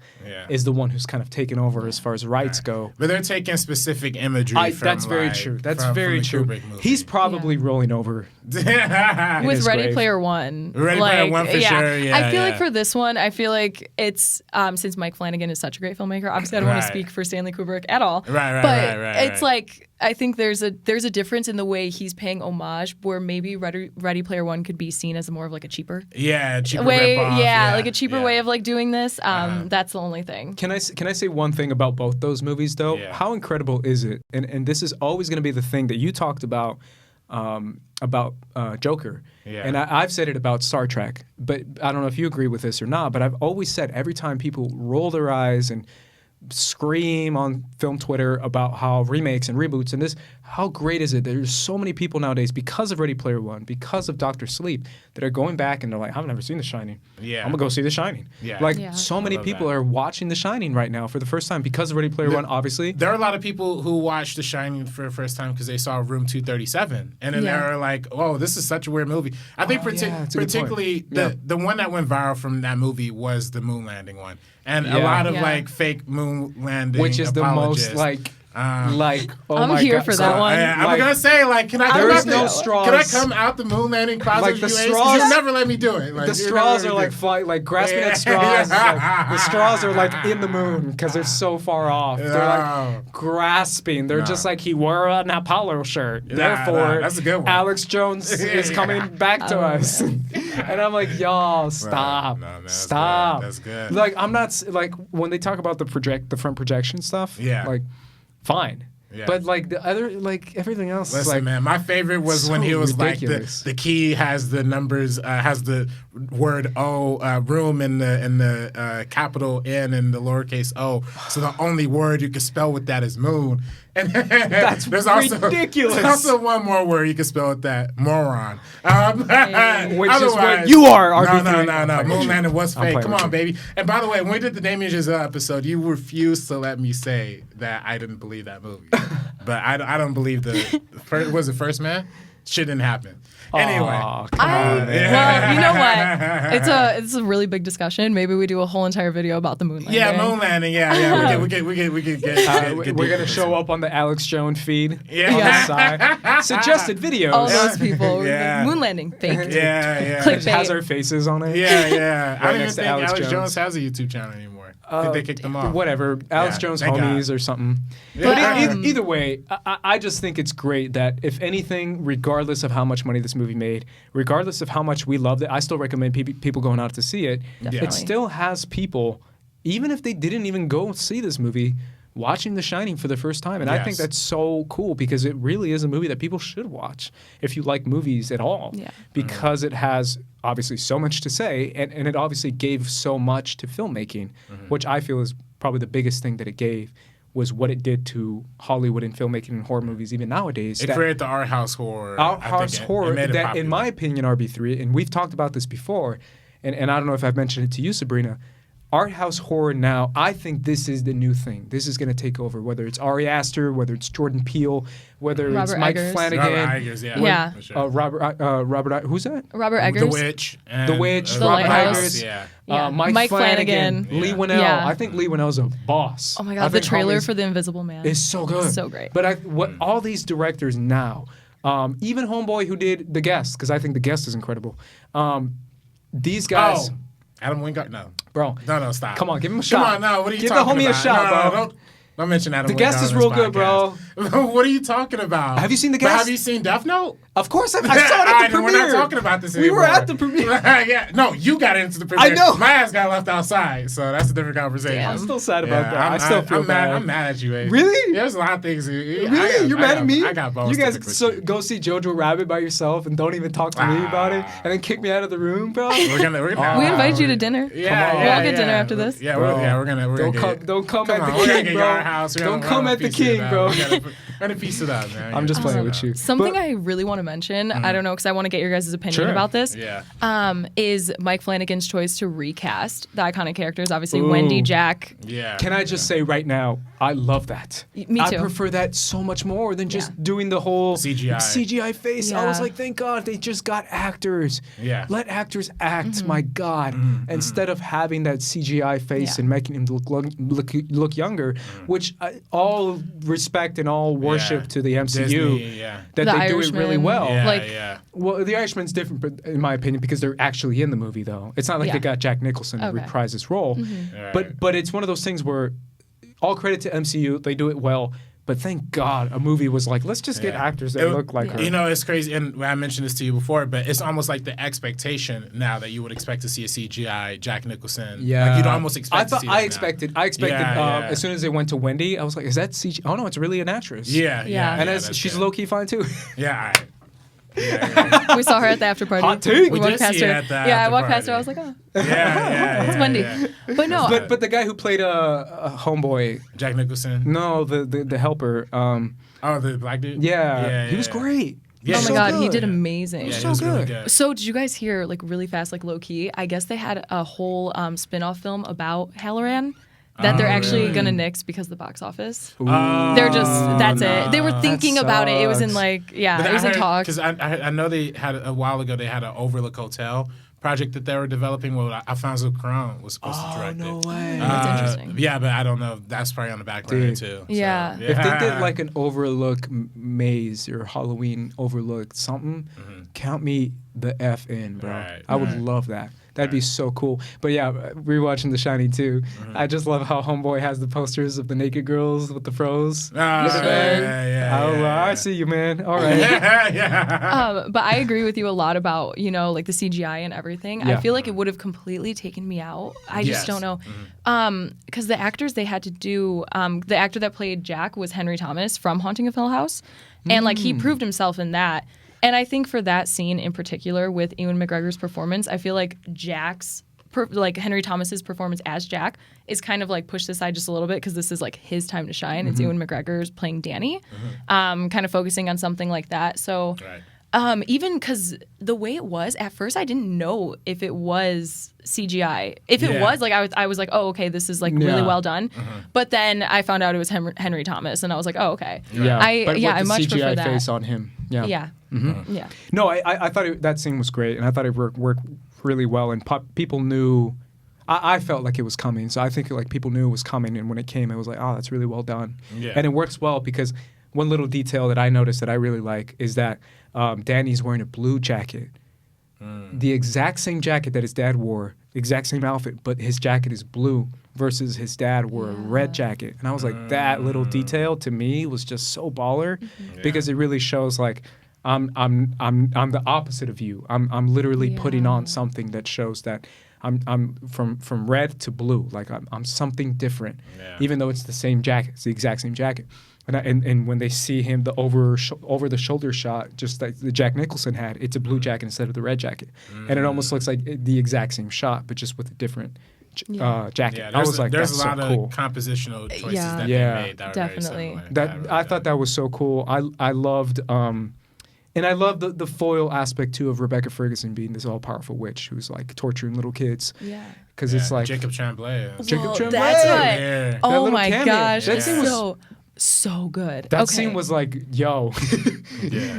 Speaker 1: is the one who's kind of taken over as far as rights go.
Speaker 2: But they're taking specific imagery from
Speaker 1: that's very
Speaker 2: like,
Speaker 1: true. That's
Speaker 2: from
Speaker 1: very
Speaker 2: the
Speaker 1: true.
Speaker 2: Kubrick movie.
Speaker 1: He's probably rolling over.
Speaker 3: With
Speaker 1: his
Speaker 3: Ready
Speaker 1: grave.
Speaker 3: Player One.
Speaker 2: Ready Player One for sure, yeah,
Speaker 3: I feel
Speaker 2: yeah.
Speaker 3: like for this one, I feel like it's, since Mike Flanagan is such a great filmmaker, obviously I don't want to
Speaker 2: Right.
Speaker 3: speak for Stanley Kubrick at all.
Speaker 2: Right,
Speaker 3: but it's like, I think there's a difference in the way he's paying homage where maybe Ready Player One could be seen as more of like a cheaper
Speaker 2: cheaper
Speaker 3: way.
Speaker 2: ripoff,
Speaker 3: Like a cheaper way of like doing this. That's the only thing.
Speaker 1: Can I say one thing about both those movies though?
Speaker 2: Yeah.
Speaker 1: How incredible is it? And this is always going to be the thing that you talked about Joker.
Speaker 2: Yeah.
Speaker 1: And I've said it about Star Trek, but I don't know if you agree with this or not, but I've always said every time people roll their eyes and scream on film Twitter about how remakes and reboots and this, how great is it? There's so many people nowadays because of Ready Player One, because of Dr. Sleep, that are going back and they're like, I've never seen The Shining.
Speaker 2: Yeah.
Speaker 1: I'm gonna go see The Shining.
Speaker 2: Yeah.
Speaker 1: Like
Speaker 3: Yeah.
Speaker 1: so many
Speaker 2: love
Speaker 1: people
Speaker 2: that.
Speaker 1: are watching The Shining right now for the first time because of Ready Player One, obviously.
Speaker 2: There are a lot of people who watched The Shining for the first time because they saw Room 237, and then
Speaker 3: Yeah.
Speaker 2: they're like, "Oh, this is such a weird movie." I think
Speaker 1: that's a good point.
Speaker 2: particularly the one that went viral from that movie was the moon landing one, and a
Speaker 1: Yeah.
Speaker 2: lot of
Speaker 3: Yeah.
Speaker 2: like fake moon landing,
Speaker 1: Which is the most
Speaker 2: apologists.
Speaker 1: like oh
Speaker 3: I'm
Speaker 1: my
Speaker 3: here
Speaker 1: God.
Speaker 3: for that one.
Speaker 2: I'm
Speaker 1: Like,
Speaker 2: gonna say, like, can I?
Speaker 1: there
Speaker 2: come
Speaker 1: is
Speaker 2: out
Speaker 1: no
Speaker 2: the-
Speaker 1: straws.
Speaker 2: Can I come out the moon landing closet?
Speaker 1: Like,
Speaker 2: with
Speaker 1: the
Speaker 2: you, Ace? 'Cause
Speaker 1: straws-
Speaker 2: you never let me do it. Like,
Speaker 1: the
Speaker 2: you
Speaker 1: straws
Speaker 2: never
Speaker 1: are
Speaker 2: let me
Speaker 1: like like grasping at straws. Is like, the straws are like in the moon because they're so far off. They're like grasping. They're just like he wore an Apollo shirt. Therefore,
Speaker 2: that's a good one.
Speaker 1: Alex Jones is coming back to us. And I'm like, y'all, stop.
Speaker 2: No,
Speaker 1: stop.
Speaker 2: That's good.
Speaker 1: Like, I'm not, like, when they talk about the front projection stuff, like, fine. Yeah. But like the other, like everything else.
Speaker 2: Listen,
Speaker 1: is like,
Speaker 2: man, my favorite was when he was ridiculous. Like the key has the numbers, has the word O, room in the capital N and the lowercase O. So the only word you can spell with that is moon. And
Speaker 1: that's ridiculous.
Speaker 2: There's also one more word you can spell with that, moron.
Speaker 1: Which is what you are. RB3.
Speaker 2: No. Moon landing was fake. Come on, baby. And by the way, when we did the Damien Giselle episode, you refused to let me say that I didn't believe that movie. But I don't believe was it First Man? Shit didn't happen. Anyway,
Speaker 3: well, you know what? It's a really big discussion. Maybe we do a whole entire video about the moon landing.
Speaker 2: Yeah, moon landing. Yeah. We get.
Speaker 1: We're gonna show up on the Alex Jones feed.
Speaker 2: Yeah.
Speaker 1: On the side. Suggested videos.
Speaker 3: All those people. Like, moon landing. Fake.
Speaker 2: Yeah.
Speaker 1: It has our faces on it.
Speaker 2: Yeah.
Speaker 1: Right
Speaker 2: I don't even think Alex Jones has a YouTube channel anymore. I think they kicked him off.
Speaker 1: Whatever. Alex Jones homies or something. But either way, I just think it's great that if anything, regardless of how much money this movie made, regardless of how much we loved it, I still recommend people going out to see it. Definitely. It still has people, even if they didn't even go see this movie, watching The Shining for the first time. And I think that's so cool because it really is a movie that people should watch if you like movies at all. Yeah. Because it has obviously so much to say and it obviously gave so much to filmmaking, which I feel is probably the biggest thing that it gave was what it did to Hollywood and filmmaking and horror movies even nowadays.
Speaker 2: It created the art house horror.
Speaker 1: Art house horror that, in my opinion, RB3, and we've talked about this before, and I don't know if I've mentioned it to you, Sabrina, art house horror now, I think this is the new thing. This is going to take over, whether it's Ari Aster, whether it's Jordan Peele, whether it's Mike Flanagan.
Speaker 2: Robert Eggers, yeah.
Speaker 1: Sure. Robert, who's that?
Speaker 3: Robert Eggers.
Speaker 2: The Witch.
Speaker 1: The Witch,
Speaker 3: The
Speaker 1: Robert
Speaker 3: Lighthouse.
Speaker 1: Eggers. Mike Flanagan. Lee Winnell. Yeah. I think Lee Winnell's a boss.
Speaker 3: Oh my God, the trailer for The Invisible Man
Speaker 1: is so good.
Speaker 3: So great.
Speaker 1: But all these directors now, even Homeboy who did The Guest, because I think The Guest is incredible. These guys.
Speaker 2: Oh. Adam Wingard? No.
Speaker 1: Bro.
Speaker 2: No, stop.
Speaker 1: Come on, give him a shot.
Speaker 2: Come on, no, what are you talking about?
Speaker 1: Give the homie a shot, bro.
Speaker 2: Don't mention Adam Wingard.
Speaker 1: The Guest is real good, bro.
Speaker 2: What are you talking about?
Speaker 1: Have you seen The Guest?
Speaker 2: Have you seen Death Note?
Speaker 1: Of course, I saw it at the premiere.
Speaker 2: We're not talking about this anymore.
Speaker 1: We were at the premiere.
Speaker 2: Yeah, no, you got into the premiere.
Speaker 1: I know.
Speaker 2: My ass got left outside, so that's a different conversation.
Speaker 1: Yeah, I'm still sad about that. I still feel bad.
Speaker 2: I'm mad at you, Abe.
Speaker 1: Really?
Speaker 2: There's a lot of things.
Speaker 1: Really? You're mad at me?
Speaker 2: I got both.
Speaker 1: You guys go see Jojo Rabbit by yourself and don't even talk to me about it, and then kick me out of the room, bro.
Speaker 3: We invite you to dinner.
Speaker 2: Yeah,
Speaker 3: we'll all get dinner after this.
Speaker 2: Yeah, we're gonna.
Speaker 1: Don't come at the king, bro. Don't come at the king, bro.
Speaker 2: We're gonna piece it up, man.
Speaker 1: I'm just playing with you.
Speaker 3: Something I really want to mention, I don't know, because I want to get your guys' opinion about this, is Mike Flanagan's choice to recast the iconic characters, obviously Wendy, Jack.
Speaker 2: Yeah.
Speaker 1: Can I just say right now, I love that.
Speaker 3: Me too.
Speaker 1: I prefer that so much more than just doing the whole CGI face. I was like, thank God they just got actors.
Speaker 2: Yeah.
Speaker 1: Let actors act, my God. Instead of having that CGI face and making him look younger, which all respect and all worship to the MCU,
Speaker 2: Disney,
Speaker 1: that they do it really well.
Speaker 2: Well,
Speaker 1: The Irishman's different, but in my opinion, because they're actually in the movie, though. It's not like they got Jack Nicholson to reprise his role. But it's one of those things where all credit to MCU, they do it well. But thank God a movie was like, let's just get actors that look like her.
Speaker 2: You know, it's crazy, and I mentioned this to you before, but it's almost like the expectation now that you would expect to see a CGI Jack Nicholson.
Speaker 1: Yeah.
Speaker 2: Like you'd almost expect to see that
Speaker 1: I expected as soon as they went to Wendy, I was like, is that CGI? Oh no, it's really an actress.
Speaker 3: Yeah.
Speaker 1: And she's low-key fine too.
Speaker 2: Yeah,
Speaker 3: we saw her at the after party.
Speaker 1: Hot take.
Speaker 2: We walked past her.
Speaker 3: I walked past her. I was like, oh. It's Wendy. But no.
Speaker 1: But the guy who played a homeboy,
Speaker 2: Jack Nicholson.
Speaker 1: No, the helper.
Speaker 2: The black dude.
Speaker 1: Yeah, he was great.
Speaker 3: Yeah, oh my God, he did amazing.
Speaker 2: Yeah,
Speaker 1: so good.
Speaker 2: Really good.
Speaker 3: So did you guys hear, like really fast, like low key? I guess they had a whole spin-off film about Halloran that they're actually gonna nix because of the box office. They're just it. They were thinking about it. It was in it was in talks.
Speaker 2: Because I know they had a while ago. They had an Overlook Hotel project that they were developing. Well, Alfonso Cuarón was supposed to direct it.
Speaker 1: Oh, no way.
Speaker 3: That's interesting.
Speaker 2: Yeah, but I don't know. That's probably on the back burner too.
Speaker 3: Yeah.
Speaker 2: So,
Speaker 1: If they did like an Overlook Maze or Halloween Overlook something, count me the F in, bro.
Speaker 2: Right.
Speaker 1: I would love that. That'd be so cool. But yeah, rewatching The Shining too. I just love how Homeboy has the posters of the naked girls with the froze. I see you, man. All right.
Speaker 3: But I agree with you a lot about, like the CGI and everything.
Speaker 1: Yeah.
Speaker 3: I feel like it would have completely taken me out. I just don't know. Because the actors they had to do, the actor that played Jack was Henry Thomas from Haunting of Hill House. And like he proved himself in that. And I think for that scene in particular with Ewan McGregor's performance, I feel like Henry Thomas's performance as Jack is kind of like pushed aside just a little bit because this is like his time to shine. It's Ewan McGregor's playing Danny, kind of focusing on something like that. So even because the way it was at first, I didn't know if it was CGI. If it was, like I was like, oh, okay, this is like really well done. But then I found out it was Henry Thomas, and I was like, oh, okay. I much
Speaker 1: CGI
Speaker 3: prefer that.
Speaker 1: face on him. Yeah. No, I thought that scene was great, and I thought it worked really well, and people knew. I felt like it was coming, so I think like people knew it was coming, and when it came, it was like, oh, that's really well done. Yeah. And it works well because one little detail that I noticed that I really like is that Danny's wearing a blue jacket, the exact same jacket that his dad wore, exact same outfit, but his jacket is blue versus his dad wore a red jacket, and I was like, that little detail to me was just so baller because it really shows like. I'm the opposite of you. I'm literally putting on something that shows that I'm from red to blue. Like I'm something different, even though it's the same jacket. It's the exact same jacket. And when they see him, the over the shoulder shot, just like the Jack Nicholson had, it's a blue jacket instead of the red jacket, and it almost looks like the exact same shot, but just with a different jacket.
Speaker 2: Yeah,
Speaker 1: I was like,
Speaker 2: there's
Speaker 1: that's
Speaker 2: a lot
Speaker 1: so
Speaker 2: of
Speaker 1: cool.
Speaker 2: compositional choices that they made that
Speaker 3: definitely.
Speaker 2: were very similar.
Speaker 1: I thought that was so cool. I loved. And I love the foil aspect, too, of Rebecca Ferguson being this all-powerful witch who's, like, torturing little kids. Yeah. Because it's like...
Speaker 2: Jacob Tremblay.
Speaker 1: Jacob Tremblay.
Speaker 3: That's right. Oh, my gosh.
Speaker 1: That scene was
Speaker 3: so good.
Speaker 1: That scene was like, yo.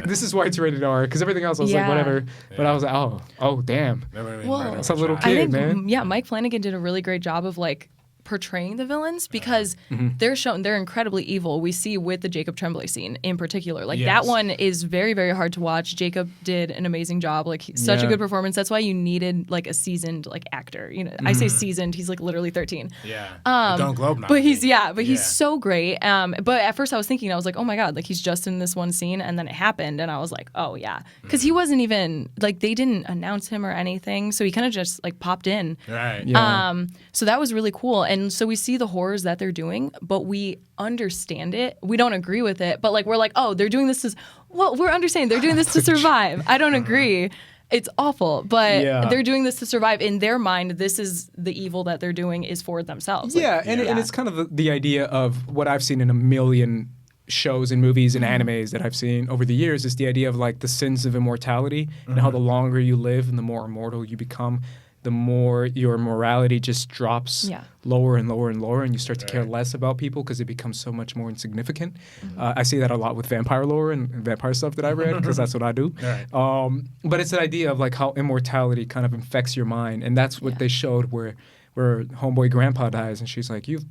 Speaker 1: This is why it's rated R. Because everything else I was like, whatever. But I was like, oh, damn. That's a little kid, man.
Speaker 3: Yeah, Mike Flanagan did a really great job of, like, portraying the villains because they're incredibly evil. We see with the Jacob Tremblay scene in particular. Like that one is very, very hard to watch. Jacob did an amazing job. Like such a good performance. That's why you needed like a seasoned like actor. I say seasoned, he's like literally 13.
Speaker 2: Yeah. Don't Globe now.
Speaker 3: But he's so great. But at first I was like, oh my God, like he's just in this one scene, and then it happened and I was like, oh yeah. Because he wasn't even like they didn't announce him or anything. So he kind of just like popped in.
Speaker 2: Right. Yeah.
Speaker 3: So that was really cool. And so we see the horrors that they're doing, but we understand it. We don't agree with it, but like we're like, oh, they're doing this we're understanding they're doing this to survive. I don't agree. It's awful, but they're doing this to survive. In their mind, this is the evil that they're doing is for themselves.
Speaker 1: And it's kind of the idea of what I've seen in a million shows and movies and animes that I've seen over the years is the idea of like the sins of immortality and how the longer you live and the more immortal you become, the more your morality just drops lower and lower and lower, and you start to care less about people because it becomes so much more insignificant. I see that a lot with vampire lore and vampire stuff that I read because that's what I do. But it's the idea of like how immortality kind of infects your mind, and that's what they showed where homeboy grandpa dies, and she's like, you've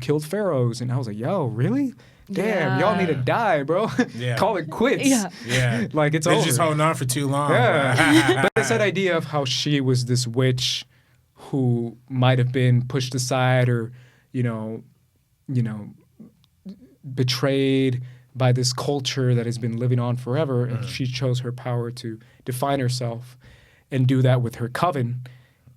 Speaker 1: killed pharaohs, and I was like, yo, really? Damn, y'all need to die, bro. Call it quits. Like it's over.
Speaker 2: They're just holding on for too long.
Speaker 1: But it's that idea of how she was this witch who might have been pushed aside or, betrayed by this culture that has been living on forever, and she chose her power to define herself and do that with her coven,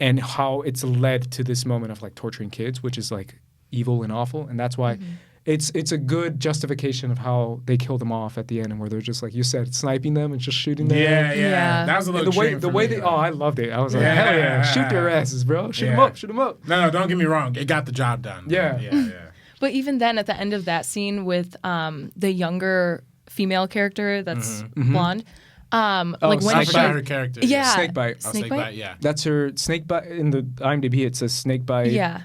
Speaker 1: and how it's led to this moment of like torturing kids, which is like evil and awful, and that's why. It's a good justification of how they kill them off at the end, and where they're just like you said, sniping them and just shooting them.
Speaker 2: Yeah. That was a little
Speaker 1: the way I loved it. I was like, hell yeah, shoot their asses, bro. Shoot them up.
Speaker 2: No, don't get me wrong. It got the job done. Yeah.
Speaker 3: But even then, at the end of that scene with the younger female character that's blonde. Like when
Speaker 2: her character.
Speaker 3: Yeah.
Speaker 1: Snakebite.
Speaker 2: Snakebite. Yeah.
Speaker 1: That's her Snakebite in the IMDb. It says Snakebite.
Speaker 3: Yeah.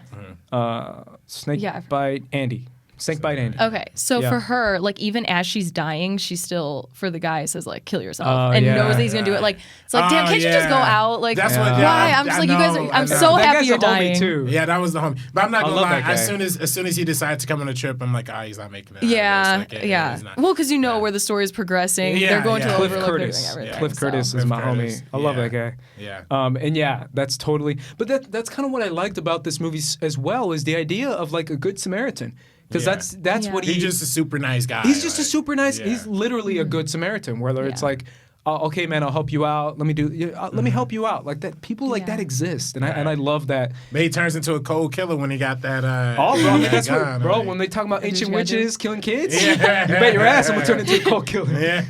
Speaker 1: Snakebite Andy. Snake bite Andy.
Speaker 3: Okay, so
Speaker 1: Yeah.
Speaker 3: for her, like even as she's dying, she still for the guy says like kill yourself and knows that he's gonna do it. Like it's like damn, can't you just go out? Like
Speaker 2: That's
Speaker 3: why?
Speaker 2: what, yeah,
Speaker 3: I'm just like you guys. I'm so
Speaker 1: That
Speaker 3: happy
Speaker 1: guy's
Speaker 3: you're
Speaker 1: a homie,
Speaker 3: dying.
Speaker 1: too.
Speaker 2: Yeah, that was the homie. But I'm not gonna
Speaker 1: love
Speaker 2: lie.
Speaker 1: that guy.
Speaker 2: As soon as he decided to come on a trip, I'm like, he's not making it.
Speaker 3: Yeah,
Speaker 2: Like,
Speaker 3: yeah.
Speaker 2: he's not.
Speaker 3: Well, because you know where the story is progressing.
Speaker 2: Yeah,
Speaker 3: They're going
Speaker 2: yeah.
Speaker 3: to
Speaker 1: Cliff
Speaker 3: overlook
Speaker 1: Curtis.
Speaker 3: everything.
Speaker 1: Cliff Curtis
Speaker 2: so.
Speaker 1: is my
Speaker 2: Cliff Curtis.
Speaker 1: homie. I love that guy.
Speaker 2: Yeah.
Speaker 1: And yeah, that's totally. But that's kind of what I liked about this movie as well, is the idea of like a good Samaritan, because that's what
Speaker 2: He's just a super nice guy.
Speaker 1: He's just a
Speaker 2: like,
Speaker 1: super nice. He's literally a good Samaritan. Whether it's like, okay, man, I'll help you out. Let me help you out. Like that. People like that exist, and I love that.
Speaker 2: But he turns into a cold killer when he got that.
Speaker 1: Oh, bro, that's
Speaker 2: gun,
Speaker 1: what, bro.
Speaker 2: like-
Speaker 1: When they talk about ancient
Speaker 3: you gotta
Speaker 1: witches killing kids,
Speaker 2: Yeah.
Speaker 1: you bet your ass I'm gonna turn into a cold killer.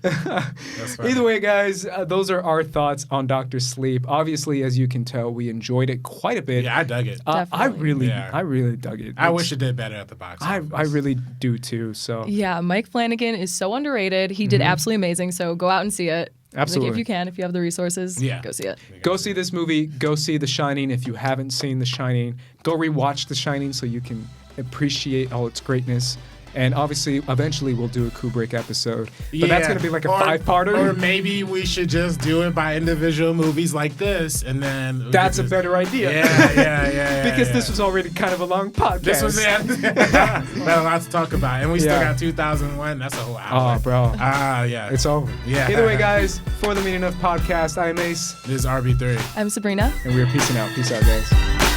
Speaker 2: That's funny.
Speaker 1: Either way, guys, those are our thoughts on Dr. Sleep. Obviously, as you can tell, we enjoyed it quite a bit.
Speaker 2: Yeah, I dug it.
Speaker 1: I really
Speaker 2: Yeah.
Speaker 1: dug it.
Speaker 2: I wish it did better at the box office.
Speaker 1: I really do too. So
Speaker 3: Yeah, Mike Flanagan is so underrated. He did absolutely amazing. So go out and see it.
Speaker 1: Absolutely.
Speaker 3: Like, if you can, if you have the resources, go see it.
Speaker 1: go see this movie. Go see The Shining. If you haven't seen The Shining, go rewatch The Shining so you can appreciate all its greatness. And obviously, eventually, we'll do a Kubrick episode. But that's going to be like a 5-parter.
Speaker 2: Or maybe we should just do it by individual movies like this, and then...
Speaker 1: That's a better idea.
Speaker 2: Yeah.
Speaker 1: Because this was already kind of a long podcast.
Speaker 2: This was it. Got a lot to talk about. And we still got 2001. That's a whole hour.
Speaker 1: Oh, bro.
Speaker 2: Yeah.
Speaker 1: It's over.
Speaker 2: Yeah.
Speaker 1: Either way, guys, for the Meaning Of podcast, I'm Ace.
Speaker 2: This is RB3.
Speaker 3: I'm Sabrina.
Speaker 1: And we're peacing out. Peace out, guys.